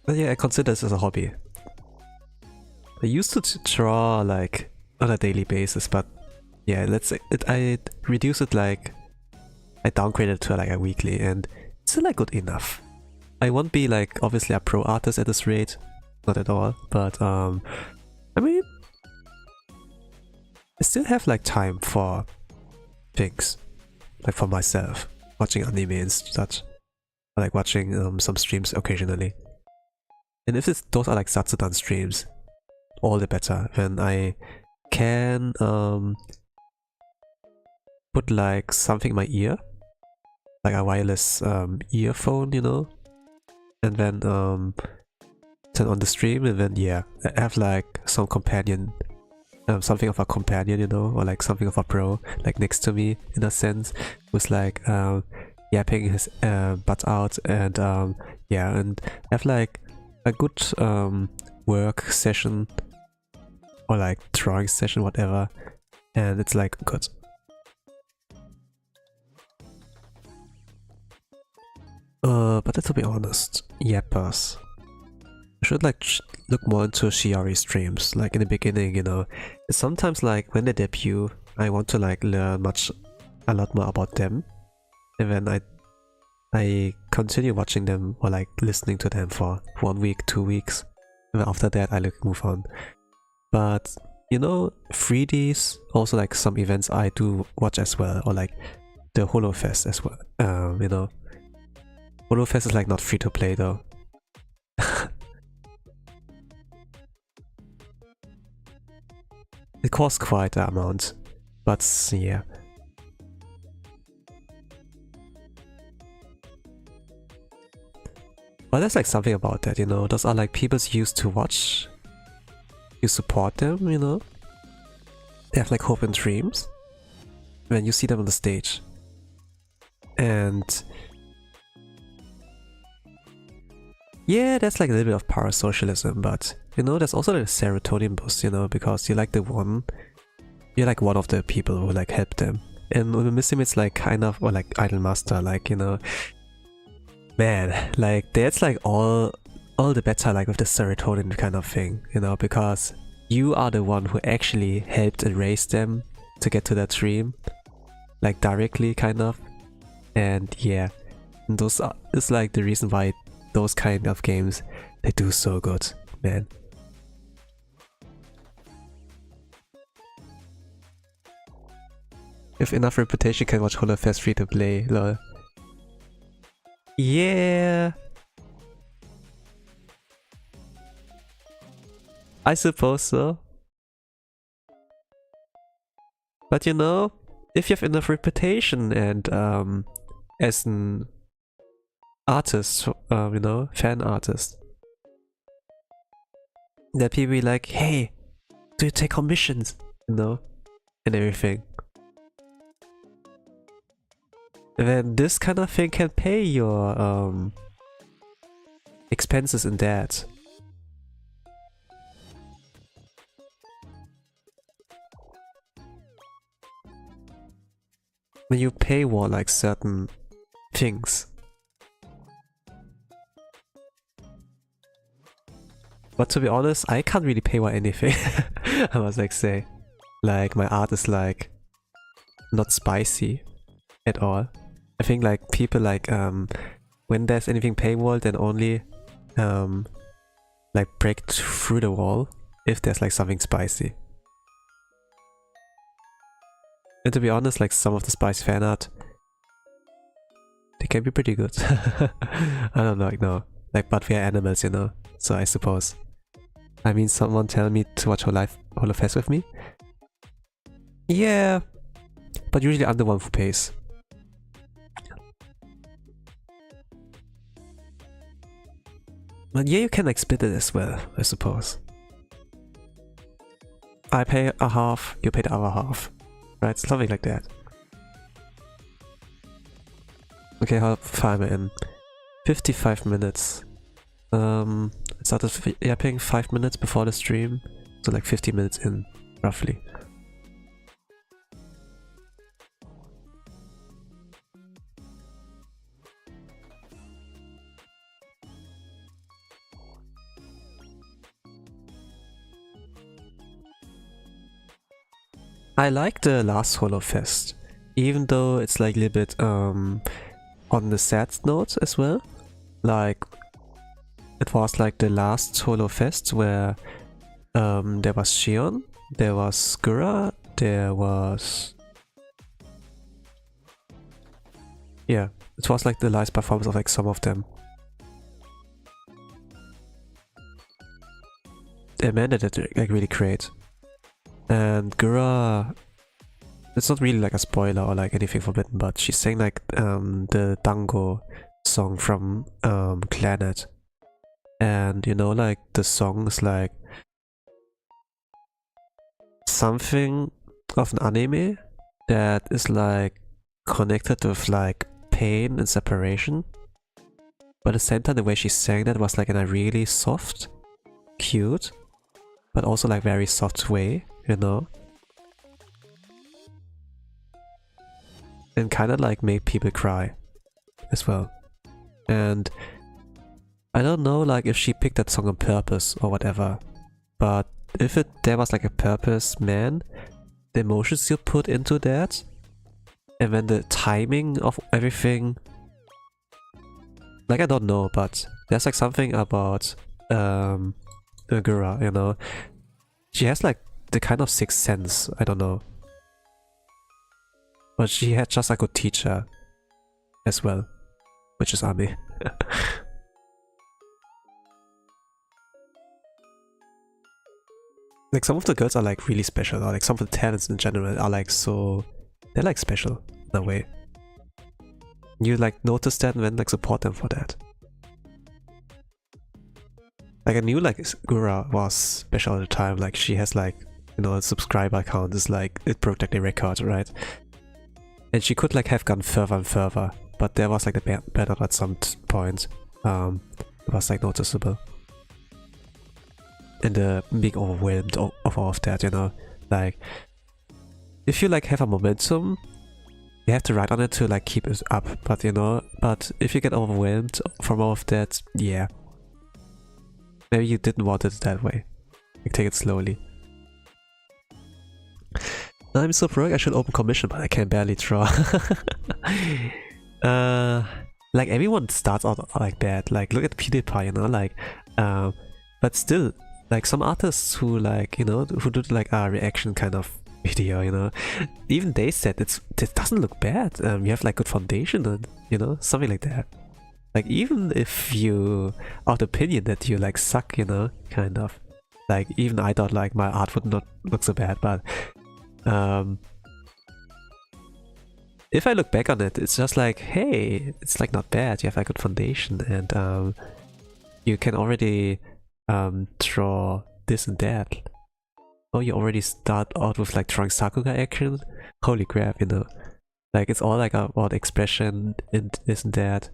But yeah, I consider this as a hobby. I used to draw like on a daily basis, but yeah, let's say I reduced it, like I downgraded it to like a weekly, and it's still like good enough. I won't be like obviously a pro artist at this rate, not at all, but I mean, I still have like time for things, like for myself, watching anime and such, or like watching some streams occasionally. And if those are like Satsudan streams, all the better. Then I can put like something in my ear, like a wireless earphone, you know, and then turn on the stream, and then yeah, I have like some companion, something of a companion, you know, or like something of a pro, like next to me in a sense, who's like yapping his butt out, and yeah, and have like a good work session or like drawing session, whatever, and it's like good. But to be honest, yappers, I should like look more into Shiori streams, like in the beginning, you know. Sometimes like when they debut, I want to like learn a lot more about them, and then I continue watching them or like listening to them for 1 week, 2 weeks, and then after that I like move on. But you know, 3Ds, also like some events I do watch as well, or like the Holofest as well. You know, Holofest is like not free to play though. It costs quite an amount, but yeah. But there's like something about that, you know, those are like people's used to watch, you support them, you know. They have like hope and dreams when you see them on the stage. And yeah, that's like a little bit of parasocialism, but you know, there's also the serotonin boost, you know, because you're like one of the people who like help them. And with Missing it's like kind of, or like Idol Master, like, you know, man, like that's like all the better, like with the serotonin kind of thing, you know, because you are the one who actually helped and raised them to get to that dream, like directly kind of. And yeah, and it's like the reason why those kind of games, they do so good, man. If enough reputation, can watch Holofest free to play, lol. Yeah, I suppose so. But you know, if you have enough reputation and as an artist, you know, fan artist, that people be like, hey, do you take commissions, you know, and everything. And then this kind of thing can pay your expenses in that. When you pay for like certain things. But to be honest, I can't really pay for anything. I must like say, like my art is like not spicy at all. I think like people like when there's anything paywall, then only like break through the wall if there's like something spicy. And to be honest, like some of the spicy fan art, they can be pretty good. I don't know, like no, like but we are animals, you know. So I suppose. I mean, someone tell me to watch Holofest with me. Yeah, but usually I'm the one who pays. But yeah, you can like split it as well, I suppose. I pay a half, you pay the other half. Right, something like that. Okay, how far am I in? 55 minutes. I started yapping 5 minutes before the stream, so like 50 minutes in, roughly. I like the last Holofest, even though it's like a little bit on the sad note as well. Like it was like the last Holofest where there was Shion, there was Skura, there was... yeah, it was like the last performance of like some of them. Amanda did like really great. And Gura, it's not really like a spoiler or like anything forbidden, but she sang like the Dango song from Planet. And you know, like the song is like something of an anime that is like connected with like pain and separation. But at the same time, the way she sang that was like in a really soft, cute, but also like very soft way, you know? And kind of like made people cry as well. And I don't know like if she picked that song on purpose or whatever, but if there was like a purpose, man, the emotions you put into that, and then the timing of everything, like I don't know, but there's like something about Gura, you know? She has like the kind of sixth sense, I don't know. But she had just a good teacher as well, which is Ami. Like some of the girls are like really special, or like some of the talents in general are like so... they're like special in a way. You like notice that and then like support them for that. Like I knew like Gura was special at the time, like she has like, you know, a subscriber count is like, it broke like the record, right? And she could like have gone further and further, but there was like a battle at some point. It was like noticeable. And being overwhelmed of all of that, you know? Like, if you like have a momentum, you have to ride on it to like keep it up, but you know, but if you get overwhelmed from all of that, yeah. Maybe you didn't want it that way. Like, take it slowly. I'm so broke, I should open commission, but I can barely draw. Like everyone starts out like that. Like look at PewDiePie, you know, like but still, like some artists who like, you know, who do like a reaction kind of video, you know, even they said it doesn't look bad. You have like good foundation and, you know, something like that. Like even if you are of the opinion that you like suck, you know, kind of. Like even I thought like my art would not look so bad, but if I look back on it, it's just like, hey, it's like not bad. You have a good foundation, and you can already draw this and that. Oh, you already start out with like drawing Sakuga action. Holy crap, you know, like it's all like about expression and this and that.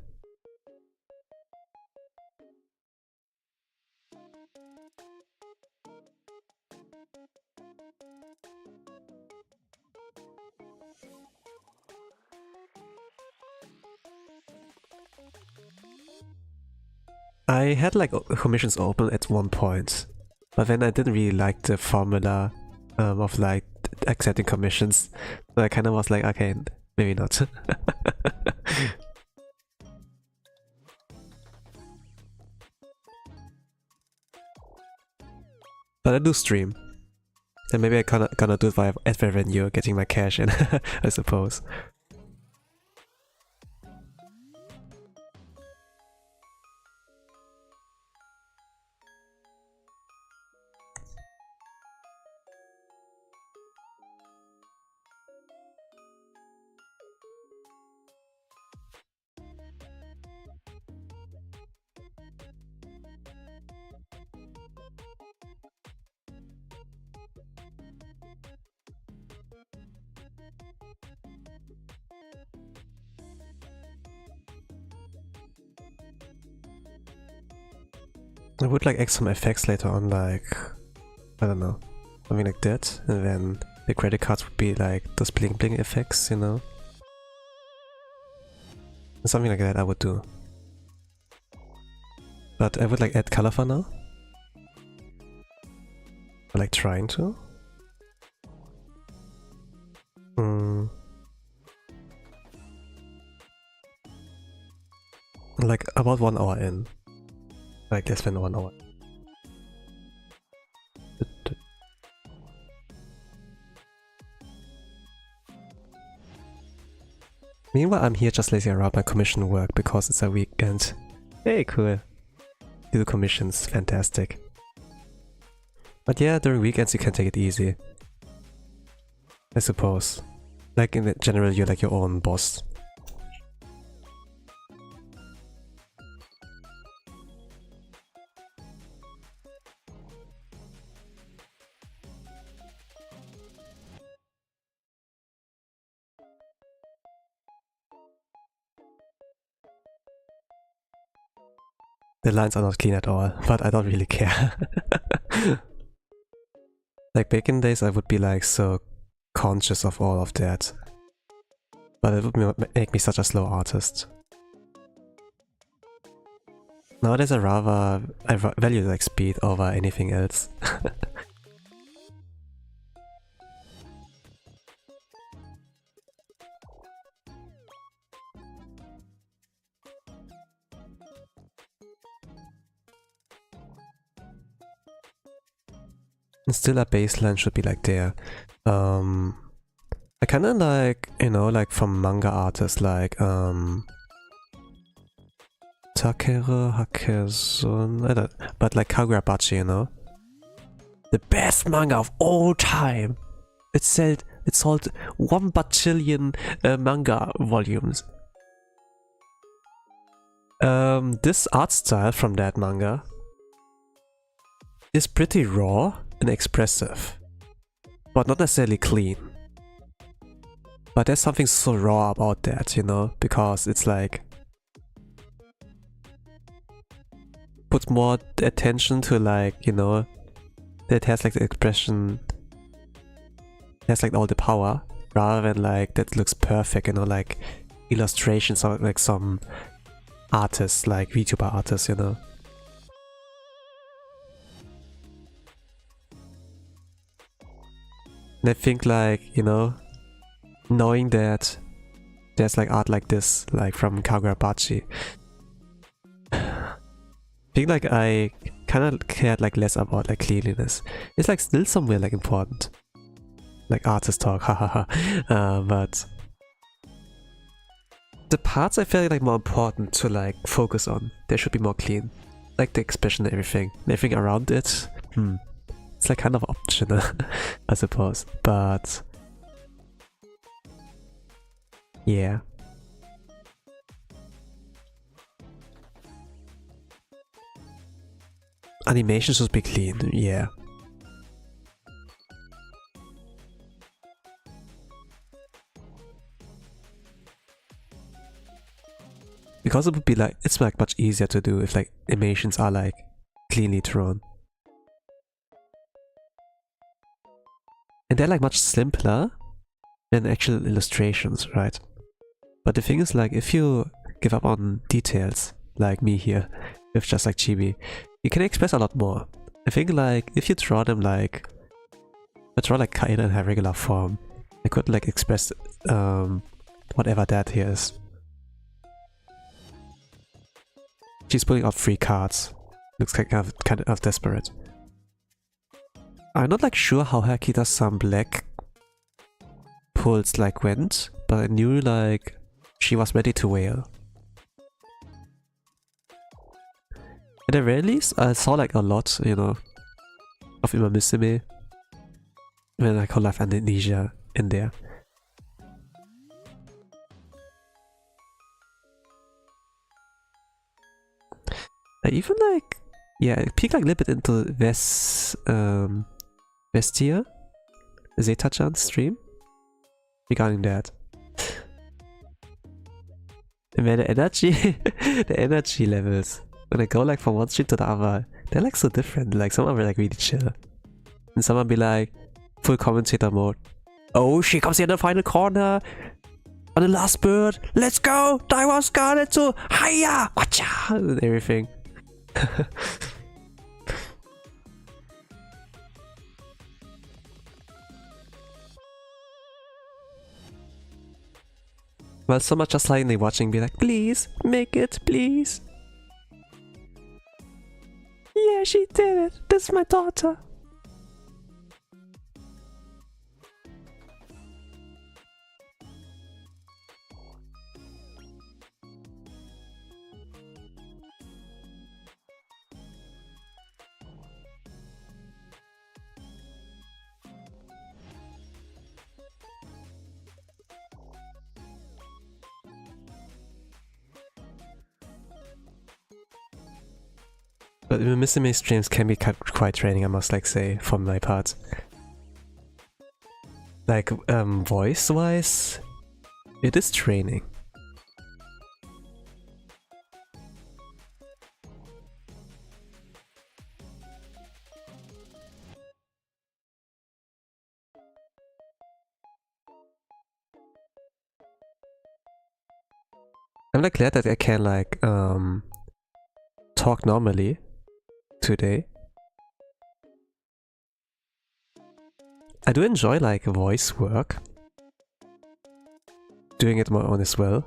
I had like commissions open at one point, but then I didn't really like the formula of like accepting commissions, so I kind of was like, okay, maybe not. But I do stream, and maybe I gonna do it via ad revenue, getting my cash in, I suppose. I would like add some effects later on, like, I don't know, something like that, and then the credit cards would be like those bling bling effects, you know? Something like that I would do. But I would like add color for now. Or like trying to. about 1 hour in. Like less than 1 hour. Meanwhile, I'm here just lazing around my commission work because it's a weekend. Hey, cool. Do commissions, fantastic. But yeah, during weekends you can take it easy. I suppose. Like in general, you're like your own boss. The lines are not clean at all, but I don't really care. Like back in days I would be like so conscious of all of that. But it would make me such a slow artist. Nowadays I value like speed over anything else. And still a baseline should be like there. I kinda like, you know, like from manga artists like Takeru Hakesun, I don't, but like Kagurabachi, you know? The best manga of all time! It sold 1 bajillion manga volumes. This art style from that manga is pretty raw and expressive, but not necessarily clean. But there's something so raw about that, you know, because it's like puts more attention to like, you know, that has like the expression, has like all the power, rather than like that looks perfect, you know, like illustrations or like some artists, like VTuber artists, you know. And I think like, you know, knowing that there's like art like this, like from Kagurabachi, I think like I kind of cared like less about like cleanliness. It's like still somewhere like important, like artist talk, hahaha. But the parts I feel like more important to like focus on, they should be more clean, like the expression and everything around it. It's like kind of optional, I suppose, but yeah. Animation should be clean, yeah. Because it would be like, it's like much easier to do if like animations are like cleanly drawn. And they're like much simpler than actual illustrations, right? But the thing is like, if you give up on details, like me here, with just like chibi, you can express a lot more. I think like, if you draw them like, I draw like Kaela in her regular form, I could like express whatever that here is. She's pulling out 3 cards. Looks like kind of desperate. I'm not like sure how Hakita-san Black pulls like went, but I knew like she was ready to wail. At the very least, I saw like a lot, you know, of Imamisime when like Hololive Amnesia in there. I even like, yeah, peek like a little bit into Vestia, Zeta-chan's stream regarding that. And the energy, the energy levels, when I go like from one stream to the other, they're like so different. Like some are like really chill, and some will be like full commentator mode. Oh, she comes in the final corner on the last bird. Let's go, Daiwa Scarlet to hiya, watcha, and everything. Well, some are just silently watching, be like, please, make it, please. she did it! This is my daughter! But missing my streams can be quite draining, I must like say, from my part. Like, voice-wise, it is draining. I'm like glad that I can like, talk normally today. I do enjoy like voice work, doing it more on as well.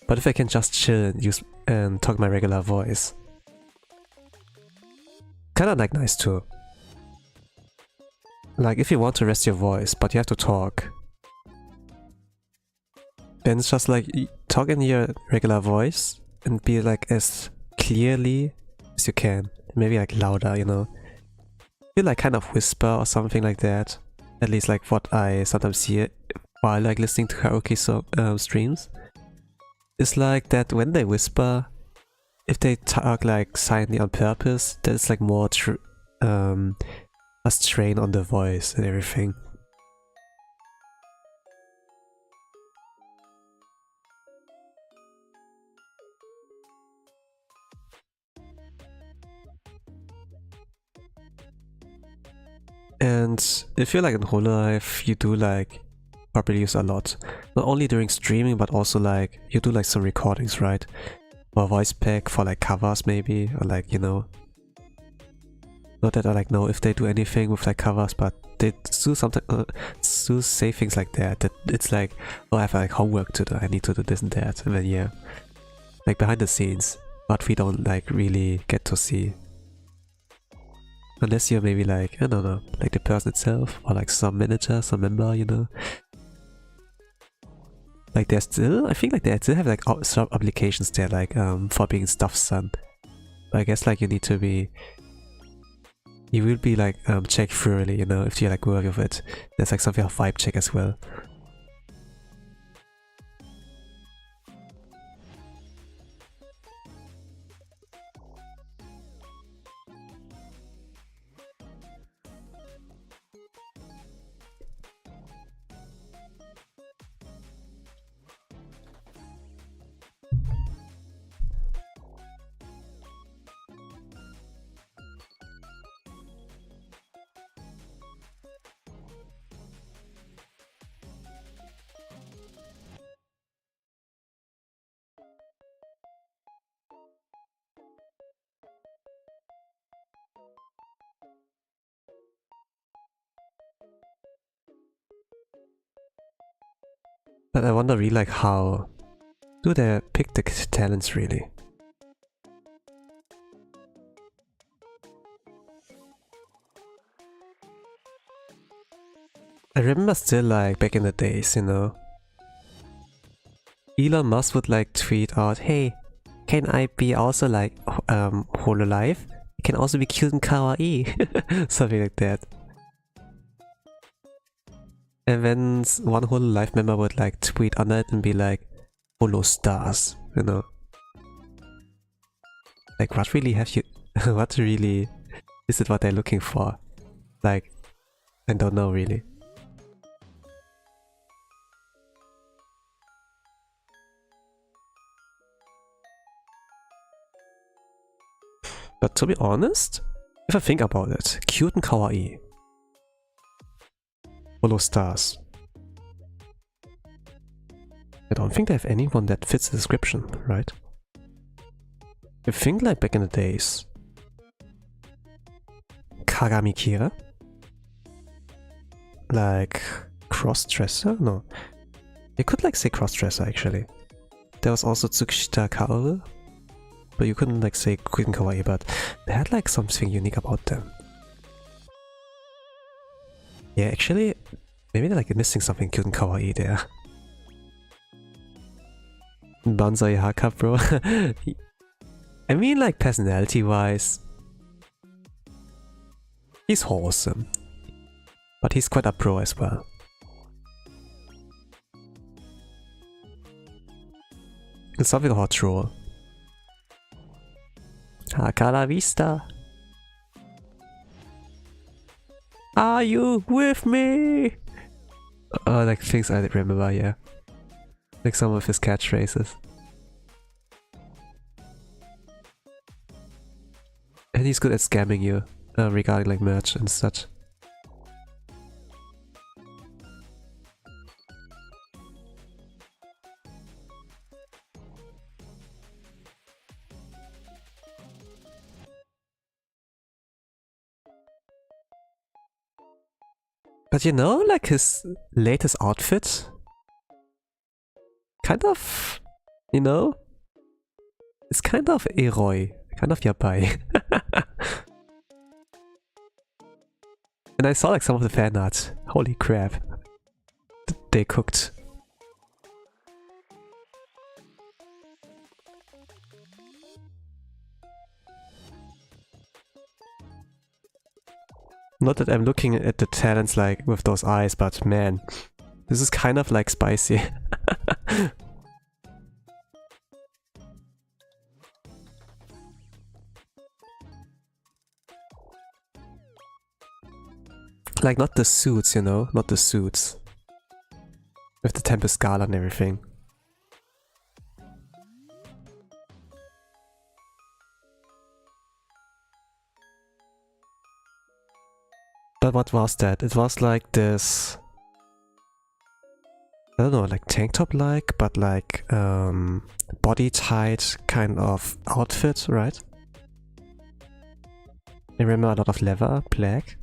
But if I can just chill and use and talk my regular voice, kind of like nice too. Like if you want to rest your voice, but you have to talk, then it's just like talk in your regular voice and be like as clearly as you can. Maybe like louder, you know. You like kind of whisper or something like that. At least like what I sometimes hear while like listening to karaoke streams. It's like that when they whisper, if they talk like silently on purpose, there's like more a strain on the voice and everything. And if you're like in Hololive, you do like probably use a lot. Not only during streaming, but also like you do like some recordings, right? For voice pack, for like covers maybe, or like, you know. Not that I like know if they do anything with like covers, but they do something, do say things like that. That it's like, oh, I have like homework to do, I need to do this and that, and then yeah. Like behind the scenes, but we don't like really get to see. Unless you're maybe like, I don't know, like the person itself, or like some manager, some member, you know. Like there's still, I think like they still have like some applications there, like for being stuff's son. But I guess like you need to be, you will be like checked thoroughly, you know, if you're like worthy of it. There's like something of vibe check as well. But I wonder really like how do they pick the talents really? I remember still like back in the days, you know. Elon Musk would like tweet out, hey, can I be also like Hololive? It can also be cute and kawaii. Something like that. And then one Hololive member would like tweet under it and be like, Holo stars, you know. Like what really have you, what really is it what they're looking for? Like, I don't know really. But to be honest, if I think about it, cute and kawaii. Holo stars. I don't think they have anyone that fits the description, right? I think like back in the days. Kagami Kira? Like cross-dresser? No. I could like say cross-dresser actually. There was also Tsukishita Kaoru. but you couldn't like say cute and kawaii, but they had like something unique about them. Yeah, actually, maybe they're like missing something cute and kawaii there. Banzai Haka, bro. I mean, like personality-wise, he's wholesome, but he's quite a pro as well. It's something about troll. Haka la vista. Are you with me? Like things I remember, yeah. Like some of his catchphrases. And he's good at scamming you regarding like merch and such. But you know, like his latest outfit? Kind of, you know? It's kind of eroi, kind of yabai. And I saw like some of the fan art. Holy crap. They cooked. Not that I'm looking at the talents like with those eyes, but man, this is kind of like spicy. Like not the suits, you know, not the suits. With the Tempest Gala and everything. But what was that? It was like this, I don't know, like tank top like, but like body tight kind of outfit, right? I remember a lot of leather, black.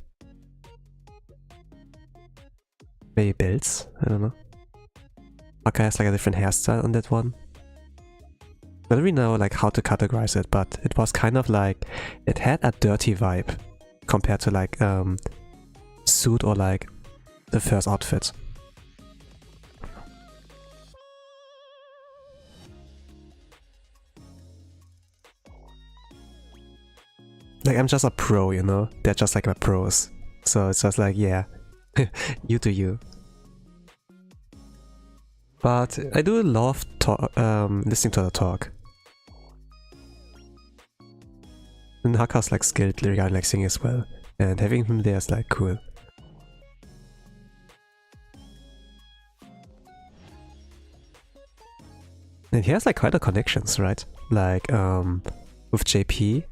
Maybe belts, I don't know. Aka has like a different hairstyle on that one. I don't really know like how to categorize it, but it was kind of like, it had a dirty vibe compared to like suit or like the first outfit. Like I'm just a pro, you know? They're just like my pros. So it's just like, yeah, you do you. But I do love listening to the talk. And Haka's like skilled regarding like singing as well. And having him there is like cool. And he has like quite a connections, right? Like with JP,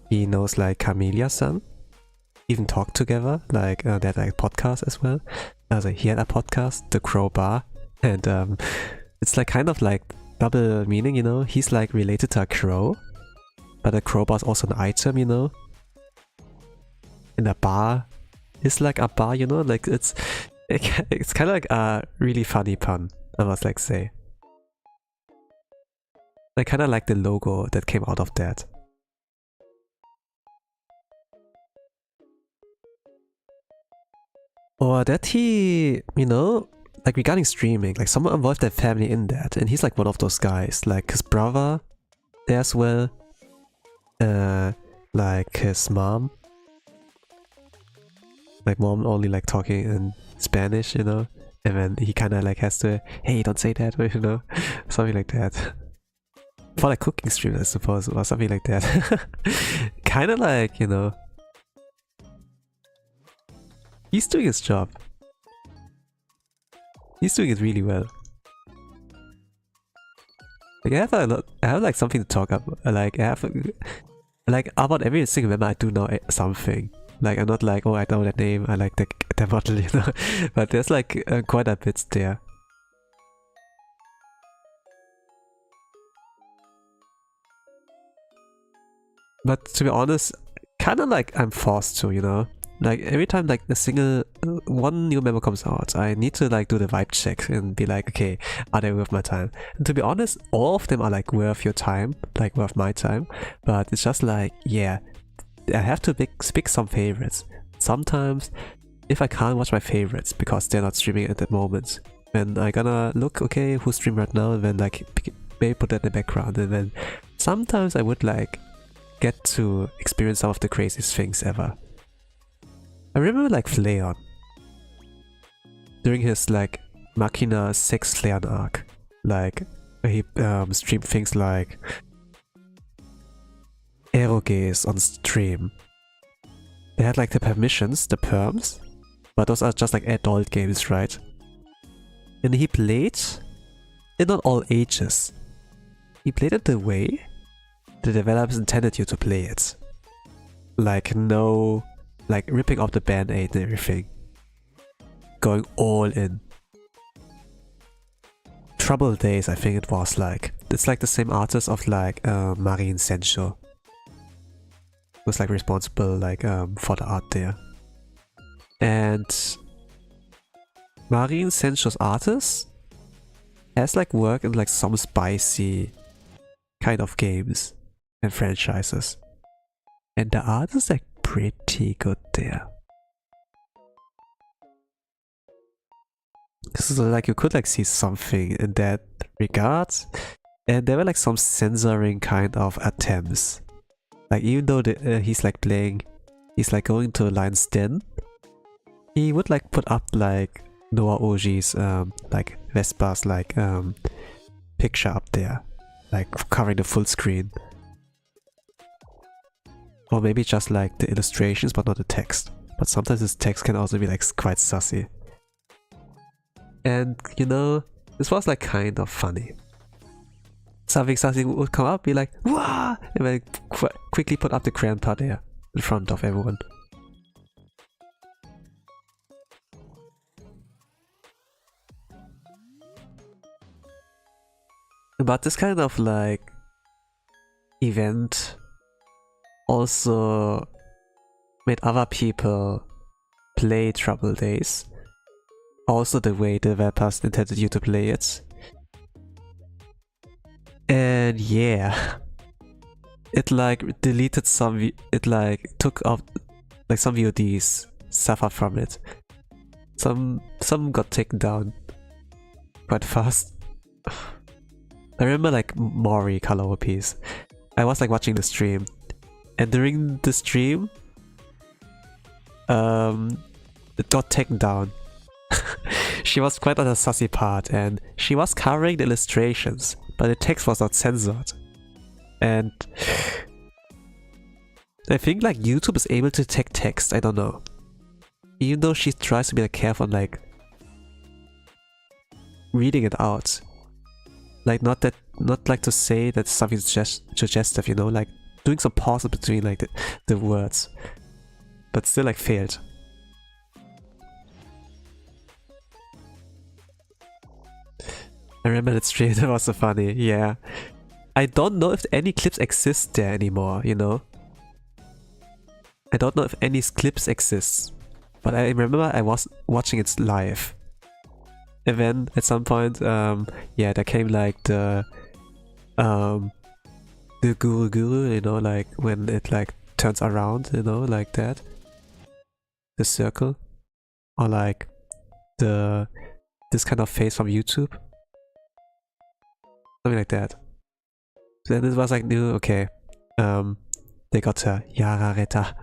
he knows like Camellia-san. Even talk together, like they had like a podcast as well. Also he had a podcast, The Crowbar, and it's like kind of like double meaning, you know? He's like related to a crow, but a crowbar is also an item, you know? In a bar, it's like a bar, you know? Like it's kind of like a really funny pun, I must like say. I kind of like the logo that came out of that. Or that he, you know, like regarding streaming, like someone involved their family in that, and he's like one of those guys, like his brother there as well, like his mom, like mom only like talking in Spanish, you know, and then he kind of like has to, hey, don't say that, you know, something like that. For like cooking streams, I suppose, or something like that. Kind of like, you know, he's doing his job. He's doing it really well. Like I have like something to talk about. Like I have like about every single member I do know something. Like I'm not like, oh, I know that name, I like the model, you know. But there's like quite a bit there. But to be honest, kind of like I'm forced to, you know. Like every time like a single one new member comes out, I need to like do the vibe check and be like, okay, are they worth my time? And to be honest, all of them are like worth your time, like worth my time. But it's just like, yeah, I have to pick some favorites. Sometimes if I can't watch my favorites because they're not streaming at that moment, then I gonna look, okay, who's streaming right now, and then like maybe put that in the background. And then sometimes I would like get to experience some of the craziest things ever. I remember like Fleon during his like Machina 6 Fleon arc, like he streamed things like erogaze on stream. They had like the permissions, the perms, but those are just like adult games, right? And he played in not all ages. He played it the way the developers intended you to play it. Like no, like ripping off the band-aid and everything. Going all in. Trouble Days, I think it was like. It's like the same artist of like Marine Sencho. Was like responsible like for the art there. And Marine Sencho's artist has like worked in like some spicy kind of games and franchises. And the art is like pretty good there. So like you could like see something in that regard. And there were like some censoring kind of attempts. Like even though he's like playing, he's like going to Lion's Den, he would like put up like Noah Oji's like Vespa's like picture up there, like covering the full screen. Or maybe just like the illustrations but not the text. But sometimes this text can also be like quite sussy. And you know, this was like kind of funny. Something sussy would come up, be like, "Wah!" and then quickly put up the grandpa there in front of everyone. But this kind of like event also made other people play Trouble Days. Also the way the developers intended you to play it. And yeah, it like deleted some, it like took off like some VODs suffered from it. Some got taken down quite fast. I remember like Mori color piece. I was like watching the stream, and during the stream, it got taken down. She was quite on a sussy part, and she was covering the illustrations, but the text was not censored. And I think like YouTube is able to detect text, I don't know. Even though she tries to be like careful on like reading it out. Like not like to say that something's suggestive, you know, like doing some pauses between like the words. But still like failed. I remember that stream, that was so funny, yeah. I don't know if any clips exist there anymore, you know. I don't know if any clips exist. But I remember I was watching it live. And then at some point, yeah, there came like the guru, you know, like when it like turns around, you know, like that. The circle. Or like this kind of face from YouTube. Something like that. Then it was like new, okay. They got her. Yarareta.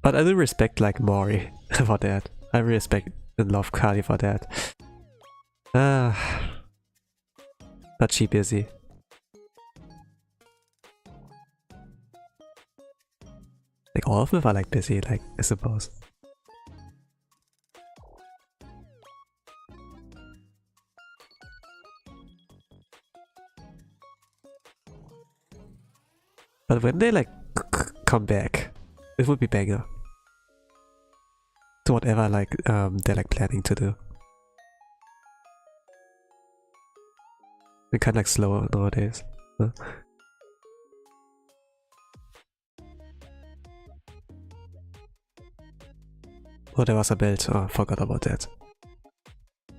But I do respect like Mori for that. I respect and love Kali for that. But she busy. Like all of them are like busy, like I suppose. But when they like come back, it would be banger. to whatever like they're like planning to do. They're kind of like slow nowadays. Huh? Oh, there was a belt. Oh, I forgot about that.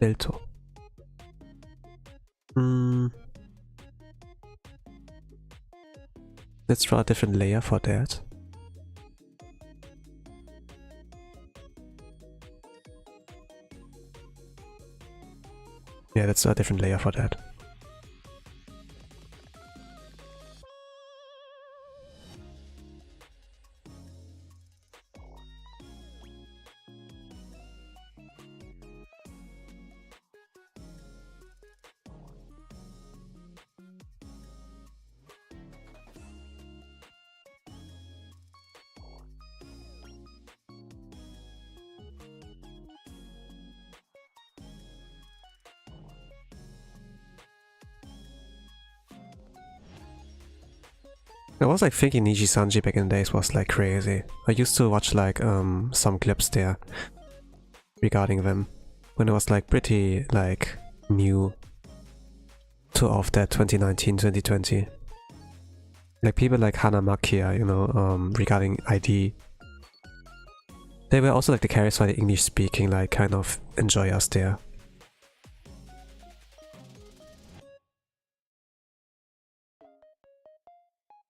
Belto. Let's draw a different layer for that. Yeah, let's draw a different layer for that. I was like thinking Niji-Sanji back in the days was like crazy. I used to watch like some clips there regarding them when it was like pretty like new to of that 2019-2020. Like people like Hanamakia, you know, regarding ID. They were also like the characters for the English speaking like kind of enjoyers there.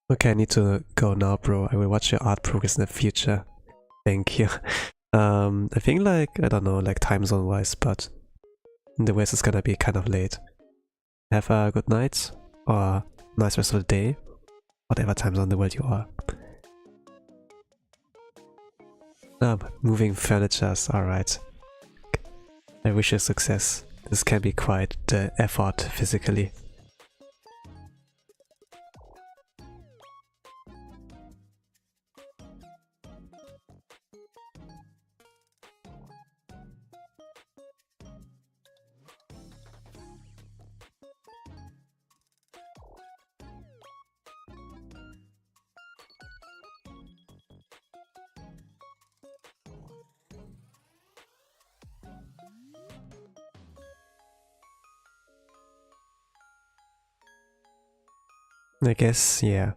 Okay, I need to go now, bro. I will watch your art progress in the future. Thank you. I think like, I don't know, like time zone wise, but in the West it's gonna be kind of late. Have a good night, or nice rest of the day, whatever time zone in the world you are. Moving furnitures, alright. I wish you success. This can be quite the effort physically. I guess, yeah.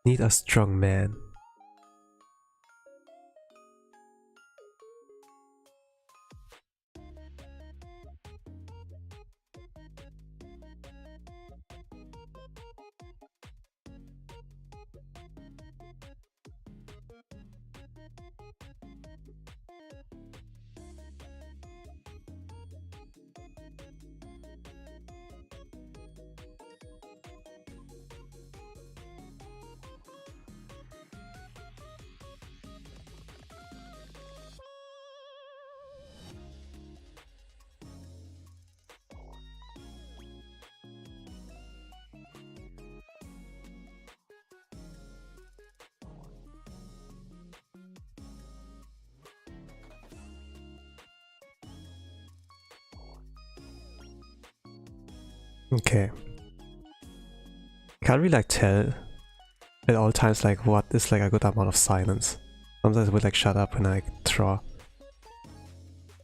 Need a strong man. Okay. Can't really like tell at all times like what is like a good amount of silence. Sometimes I would like shut up when I draw.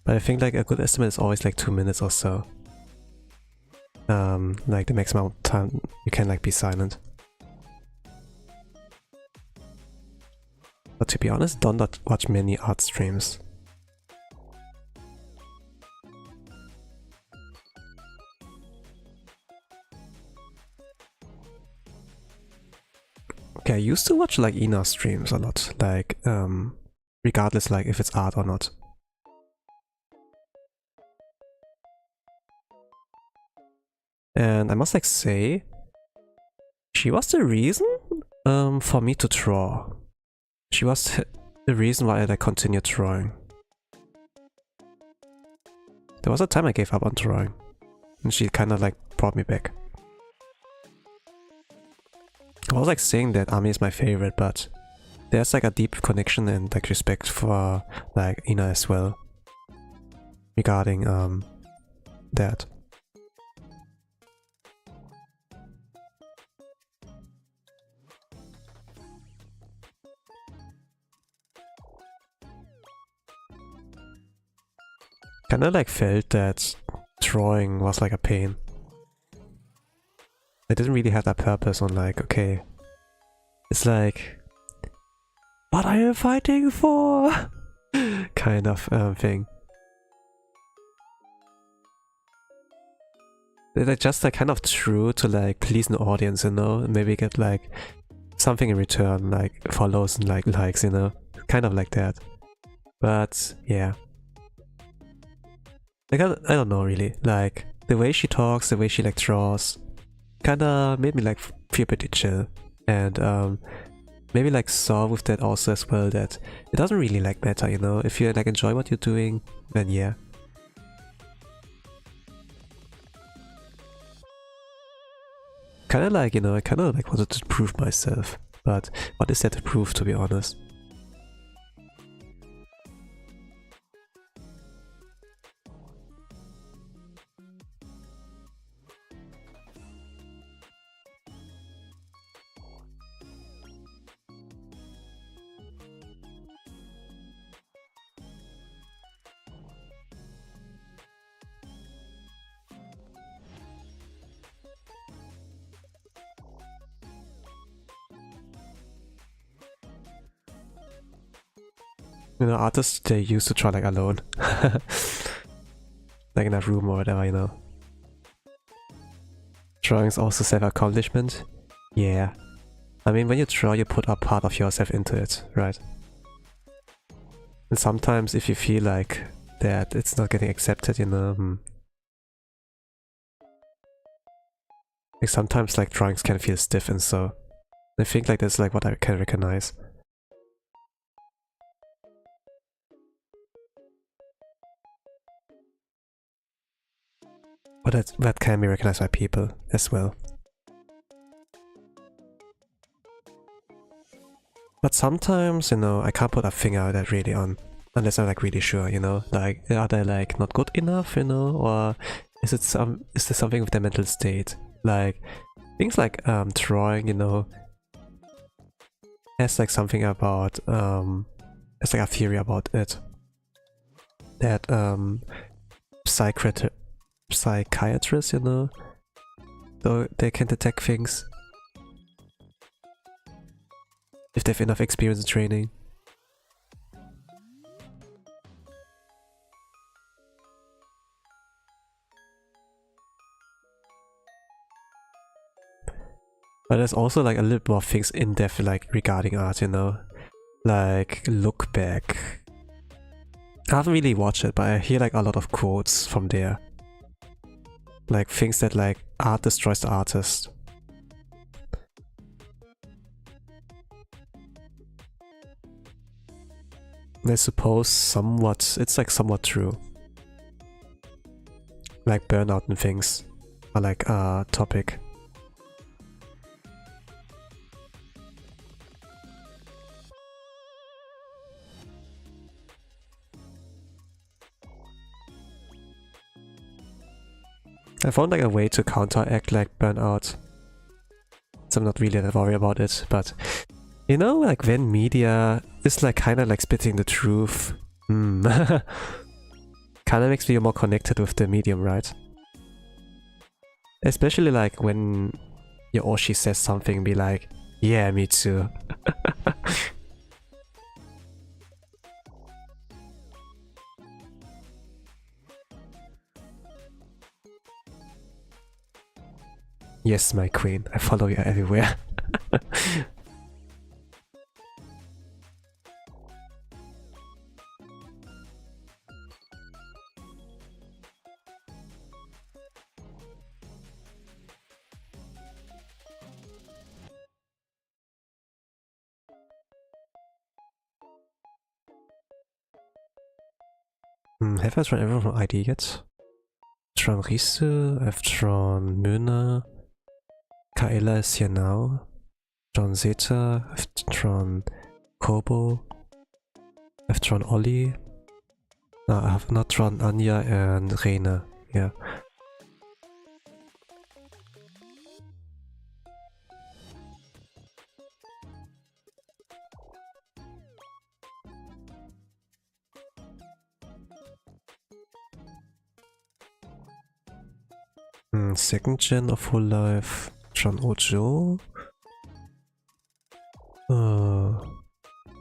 But I think like a good estimate is always like 2 minutes or so. Like the maximum time you can like be silent. But to be honest, don't watch many art streams. Okay, I used to watch like Ina streams a lot, like regardless like if it's art or not. And I must like say, she was the reason for me to draw. She was the reason why I like continued drawing. There was a time I gave up on drawing, and she kind of like brought me back. I was like saying that Ami is my favorite, but there's like a deep connection and like respect for like Ina as well regarding that. Kinda like felt that drawing was like a pain. I didn't really have that purpose on like, okay, it's like, what are you fighting for? kind of thing. They're just like kind of true to like please an audience, you know, and maybe get like something in return, like follows and like likes, you know, kind of like that. But yeah, like I don't know really, like the way she talks, the way she like draws, kind of made me like feel pretty chill, and maybe like saw with that also as well that it doesn't really like matter, you know, if you like enjoy what you're doing, then yeah. Kind of like, you know, I kind of like wanted to prove myself, but what is there to prove, to be honest? You know, artists, they used to try like alone. Like in a room or whatever, you know. Drawing is also self-accomplishment. Yeah. I mean, when you draw, you put a part of yourself into it, right? And sometimes if you feel like that it's not getting accepted, you know, like sometimes like drawings can feel stiff, and so I think like that's like what I can recognize. But that can be recognized by people as well. But sometimes, you know, I can't put a finger that really on, unless I'm like really sure, you know, like are they like not good enough, you know, or is there something with their mental state? Like things like drawing, you know, has like something about there's like a theory about it that psychiatrists, you know, though they can detect things if they have enough experience and training. But there's also like a little more things in depth like regarding art, you know, like look back. I haven't really watched it, but I hear like a lot of quotes from there. Like things that like art destroys the artist. And I suppose it's like somewhat true. Like burnout and things are like a topic. I found like a way to counteract like burnout. So I'm not really that worried about it, but you know, like when media is like kind of like spitting the truth, kind of makes me more connected with the medium, right? Especially like when your Oshi says something, be like, yeah, me too. Yes, my queen, I follow you everywhere. Have I drawn everyone from ID yet? I've drawn Riese, I've drawn Möhne, Kaela is here now, drawn Zeta, I've drawn Kobo, I've drawn Ollie. No, I have not drawn Anya and Reina, yeah. Second gen of Hololive, John Ojo.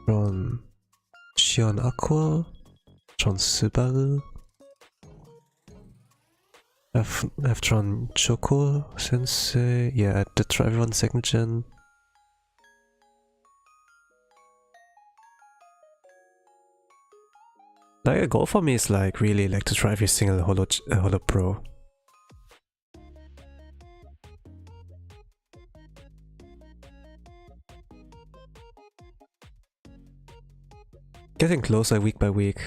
John Shion Aqua, John Subaru. I've drawn Choco Sensei. Yeah, I did try everyone second gen. Like a goal for me is like really like to try every single Holo Pro. Getting closer week by week,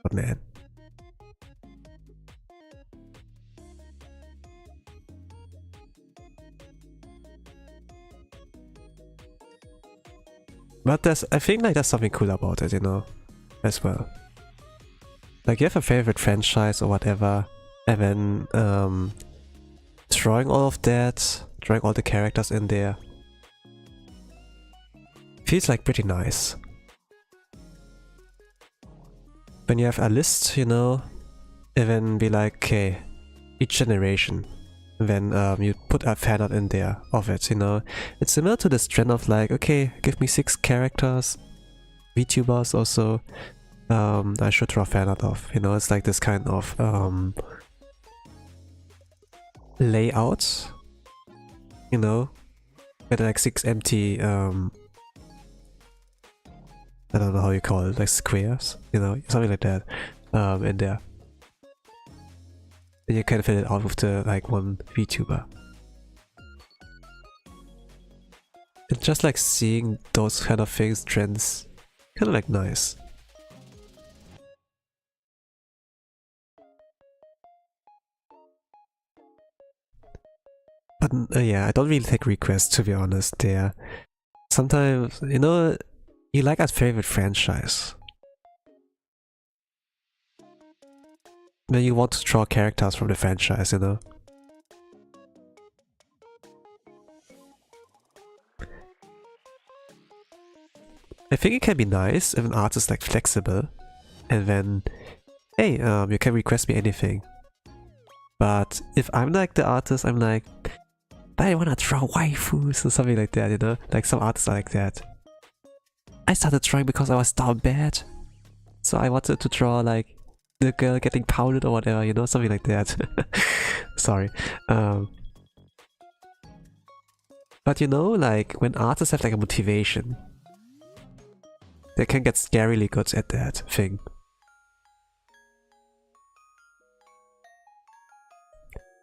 but man. But I think like there's something cool about it, you know, as well. Like you have a favorite franchise or whatever, and then drawing all of that, drawing all the characters in there, feels like pretty nice. When you have a list, you know, and then be like, okay, each generation, then you put a fan art in there of it, you know. It's similar to this trend of like, okay, give me 6 characters, VTubers also, I should draw fan art of, you know. It's like this kind of layout, you know, with like 6 empty I don't know how you call it, like squares, you know, something like that, in there. And you can fill it out with the like one VTuber. And just like seeing those kind of things, trends, kind of like nice. But yeah, I don't really take requests, to be honest. There, sometimes, you know, you like a favorite franchise, then you want to draw characters from the franchise, you know. I think it can be nice if an artist is like flexible, and then, hey, you can request me anything. But if I'm like the artist, I'm like, I wanna draw waifus or something like that, you know? Like some artists are like that. I started drawing because I was down bad. So I wanted to draw like the girl getting pounded or whatever, you know? Something like that. Sorry. But you know, like when artists have like a motivation, they can get scarily good at that thing.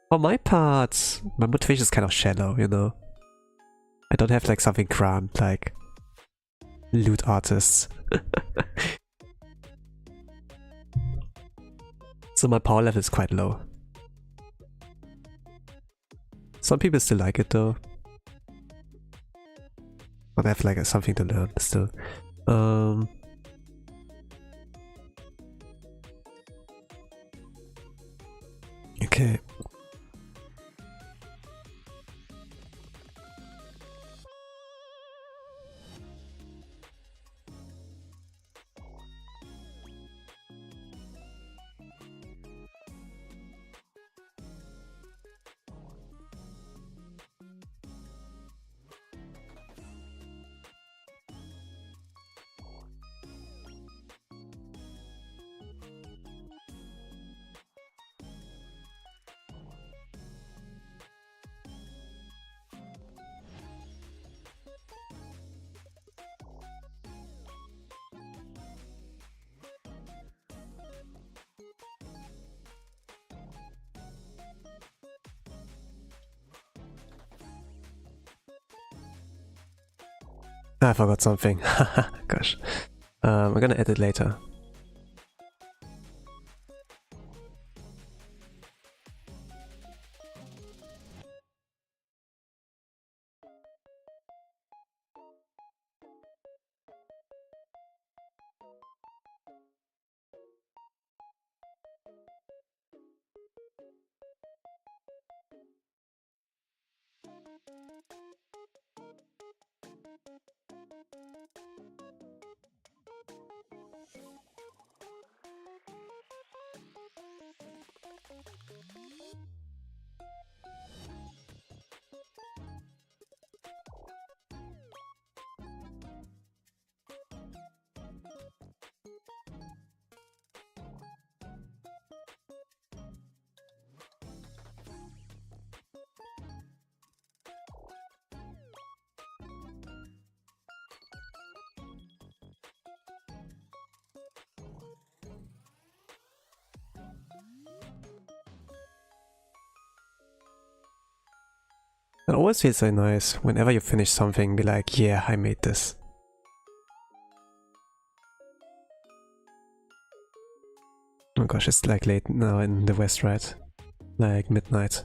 For my part, my motivation is kind of shallow, you know? I don't have like something grand like loot artists. So my power level is quite low. Some people still like it though. But I have like something to learn still. Okay. I forgot something. Gosh. I'm gonna edit later. It always feels so nice whenever you finish something, be like, yeah, I made this. Oh gosh, it's like late now in the West, right? Like midnight.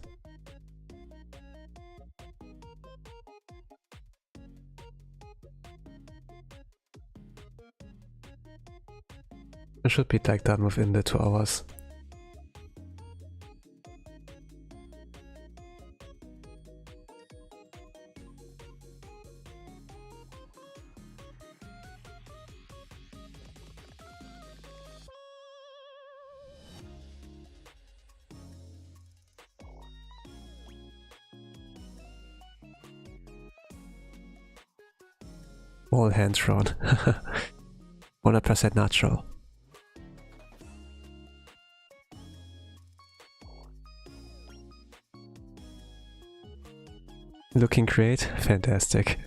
I should be like done within the 2 hours. All hands drawn. 100% natural. Looking great? Fantastic.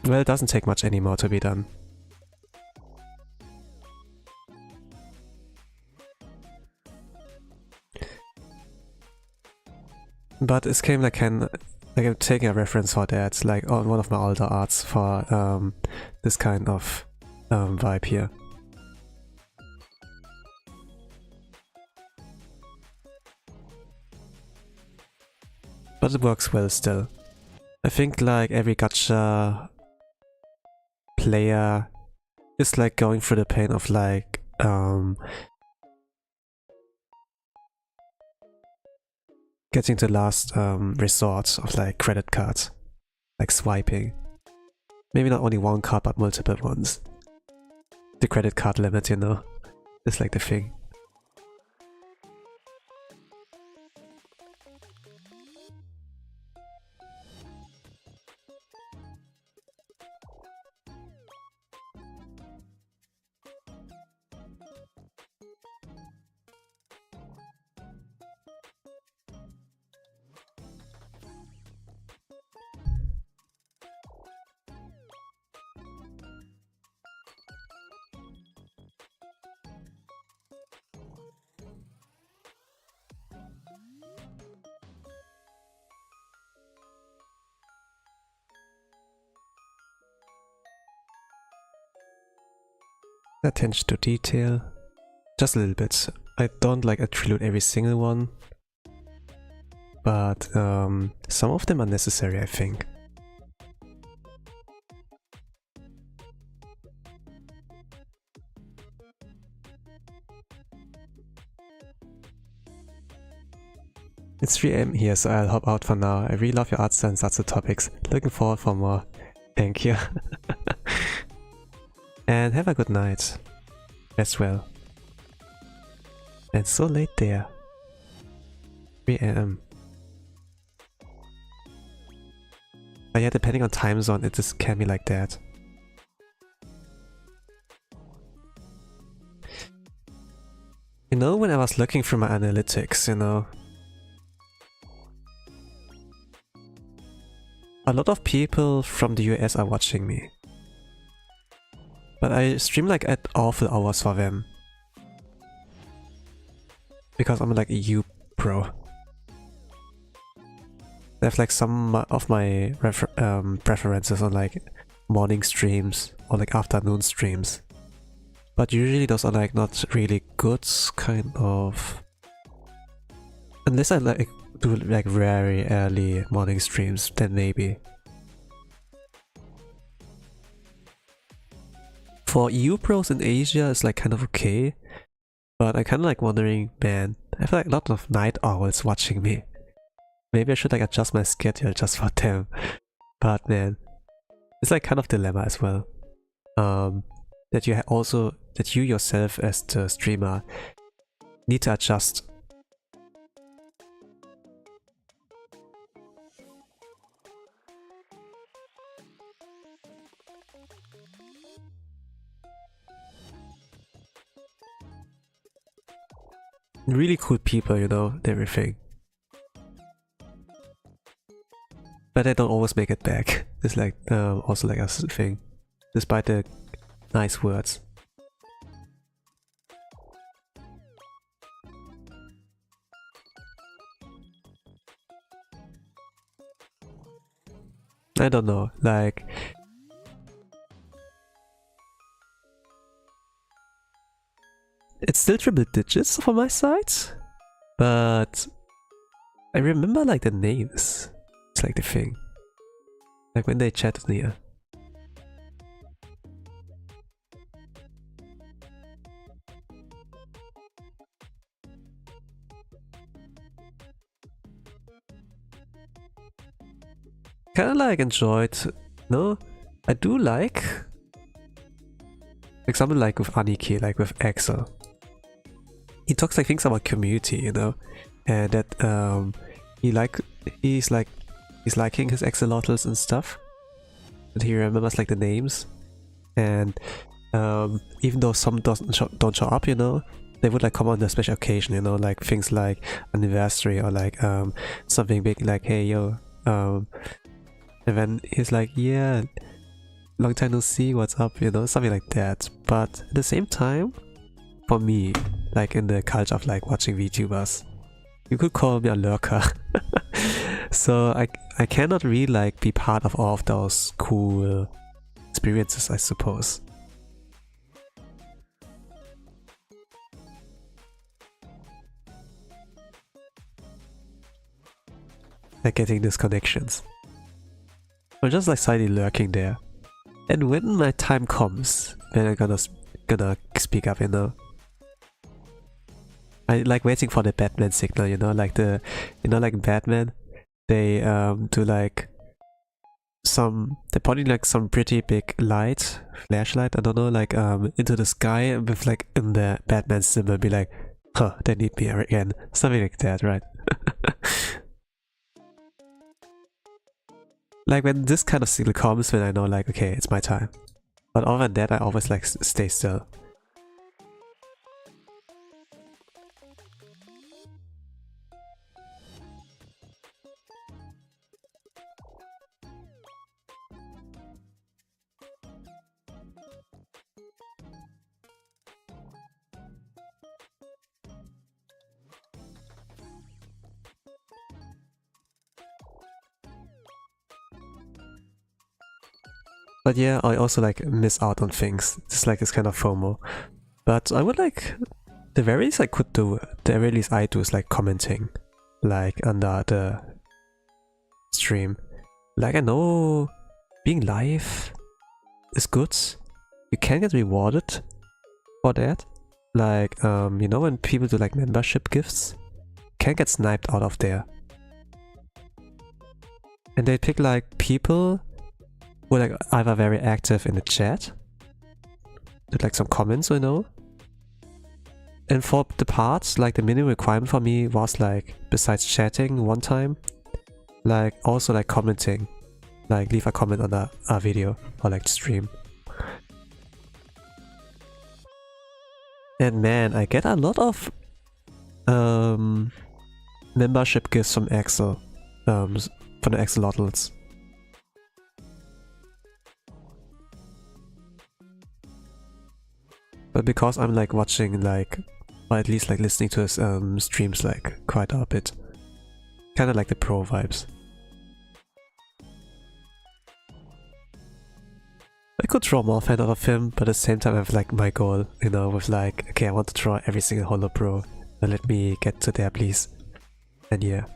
Well, it doesn't take much anymore to be done. But this came like I'm taking a reference for that, like on one of my older arts for this kind of vibe here. But it works well still. I think like every gacha player is like going through the pain of like getting the last resort of like credit cards, like swiping. Maybe not only one card but multiple ones. The credit card limit, you know, is like the thing. Attention to detail, just a little bit. I don't like attribute every single one, but some of them are necessary, I think. It's 3 AM here, so I'll hop out for now. I really love your art style and such topics. Looking forward for more. Thank you. And have a good night as well. And so late there. 3 AM. But yeah, depending on time zone, it just can be like that. You know, when I was looking through my analytics, you know, a lot of people from the US are watching me. But I stream like at awful hours for them. Because I'm like a EU pro. I have like some of my preferences on like morning streams or like afternoon streams. But usually those are like not really good, kind of. Unless I like do like very early morning streams, then maybe. For EU pros in Asia, it's like kind of okay, but I kind of like wondering, man, I feel like a lot of night owls watching me. Maybe I should like adjust my schedule just for them. But man, it's like kind of dilemma as well. That you yourself as the streamer need to adjust. Really cool people, you know, and everything. But they don't always make it back. It's like also like a thing, despite the nice words. I don't know, like... It's still triple digits for my side, but I remember like the names. It's like the thing. Like when they chat with me. Kinda like enjoyed, no? I do like... For example, like with Aniki, like with Axel. He talks like things about community, you know? And that he's liking his axolotls and stuff. And he remembers like the names. And even though some don't show up, you know, they would like come on a special occasion, you know, like things like anniversary or like something big like, hey yo, and then he's like, yeah, long time no see, what's up, you know, something like that. But at the same time, for me, like in the culture of like watching VTubers, you could call me a lurker. So I cannot really like be part of all of those cool experiences, I suppose. Like getting these connections. I'm just like slightly lurking there. And when my time comes, then I'm gonna speak up, you know. I like waiting for the Batman signal, you know, like the, you know, like in Batman, they do like they're putting like some pretty big light, flashlight, I don't know, like into the sky with like in the Batman symbol, be like, huh, they need me again, something like that, right? Like when this kind of signal comes, when I know like, okay, it's my time. But other than that, I always like stay still. But yeah, I also like miss out on things. It's like this kind of FOMO. But I would like, the very least I could do, the very least I do is like commenting, like under the stream. Like I know being live is good. You can get rewarded for that. Like, you know, when people do like membership gifts, can get sniped out of there. And they pick like people who are like either very active in the chat, did like some comments, you know. And for the parts, like the minimum requirement for me was like, besides chatting one time, like also like commenting, like leave a comment on a video or like stream. And man, I get a lot of membership gifts from Axel, from the axolotls. But because I'm like watching like, or at least like listening to his streams like quite a bit, kind of like the pro vibes. I could draw more fan out of him, but at the same time I have like my goal, you know, with like, okay, I want to draw every single Holo Pro, but let me get to there please. And yeah.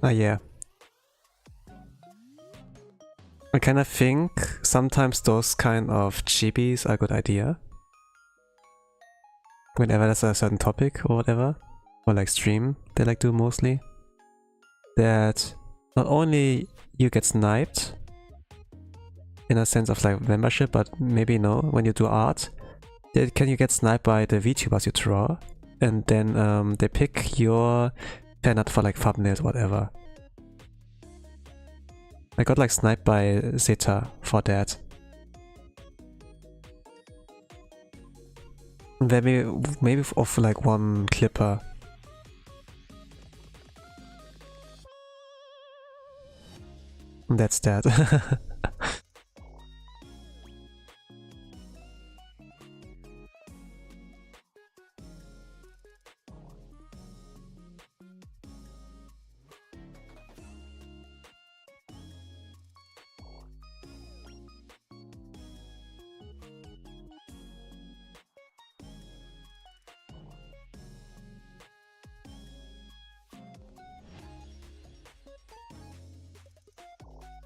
Ah, yeah. I kind of think sometimes those kind of chibis are a good idea. Whenever there's a certain topic or whatever, or like stream they like do mostly, that not only you get sniped in a sense of like membership, but maybe no, when you do art, can you get sniped by the VTubers you draw, and then they pick your fan art for like thumbnails or whatever. I got like sniped by Zeta for that. Maybe of like one clipper. That's that.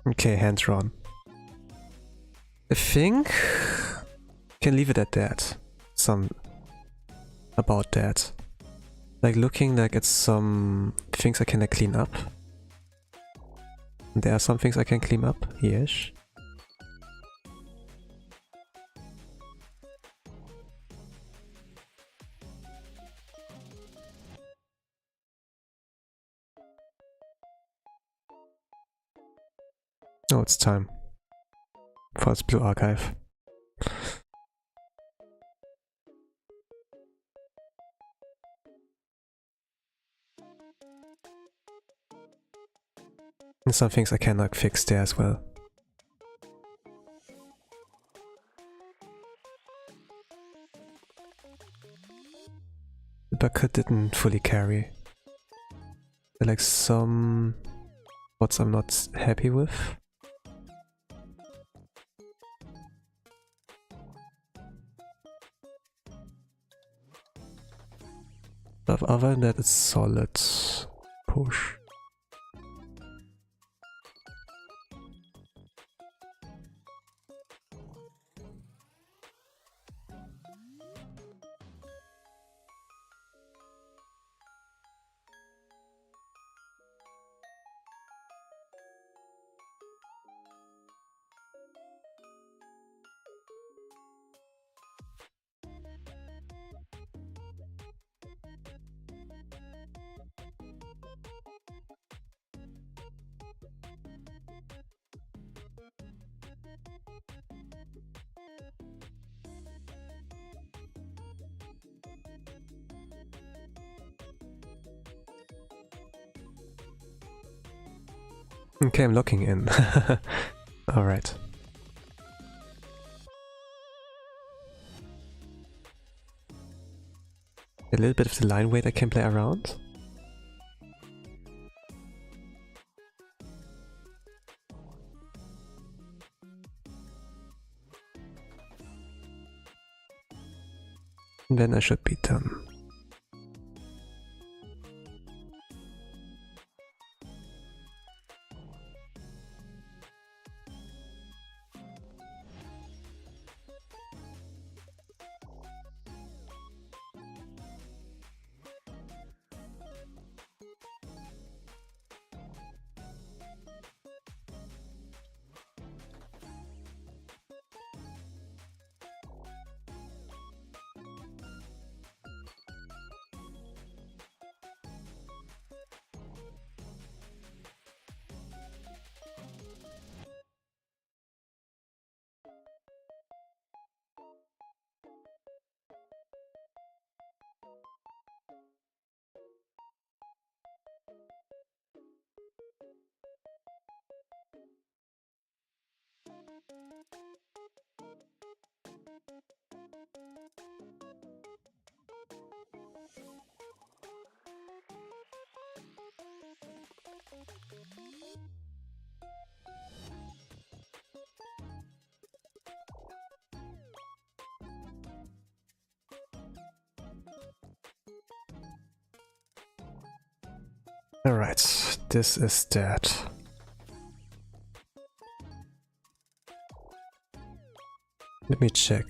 Okay, hand drawn. I think can leave it at that. Some about that. Like looking like at some things I can like clean up. There are some things I can clean up, yes. Oh, it's time for its blue archive. And some things I can like fix there as well. The bucket didn't fully carry. There are like some spots I'm not happy with. But other than that, it's solid push. Okay, I'm locking in. Alright. A little bit of the line weight I can play around. And then I should be done. Alright, this is that. Let me check.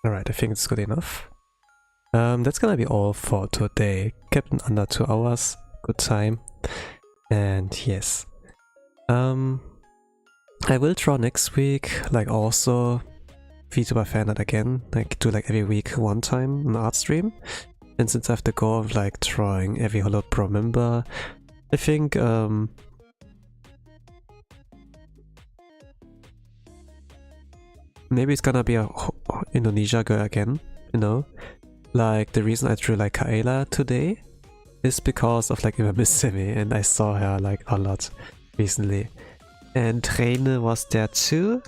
Alright, I think it's good enough. That's gonna be all for today. Kept in under 2 hours, good time. And yes. I will draw next week, like also VTuber fan art again, like do like every week one time an art stream. And since I have the goal of like drawing every Holo Pro member, I think maybe it's gonna be a Indonesia girl again, you know? Like the reason I drew like Kaela today is because of like Simi, and I saw her like a lot recently. And Reine was there too,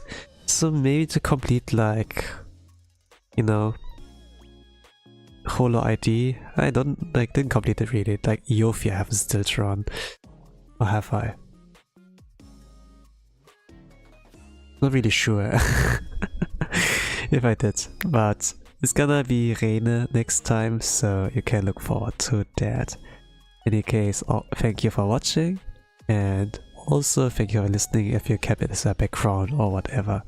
so maybe to complete like, you know, Holo ID. I didn't complete it really. Like Yofi I haven't still drawn. Or have I? Not really sure if I did, but it's gonna be Reine next time, so you can look forward to that. In any case, thank you for watching, and also thank you for listening if you kept it as a background or whatever.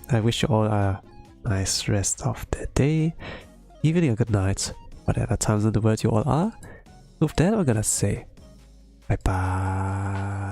I wish you all a nice rest of the day, evening or good night, whatever times in the world you all are. With that, I'm gonna say bye bye.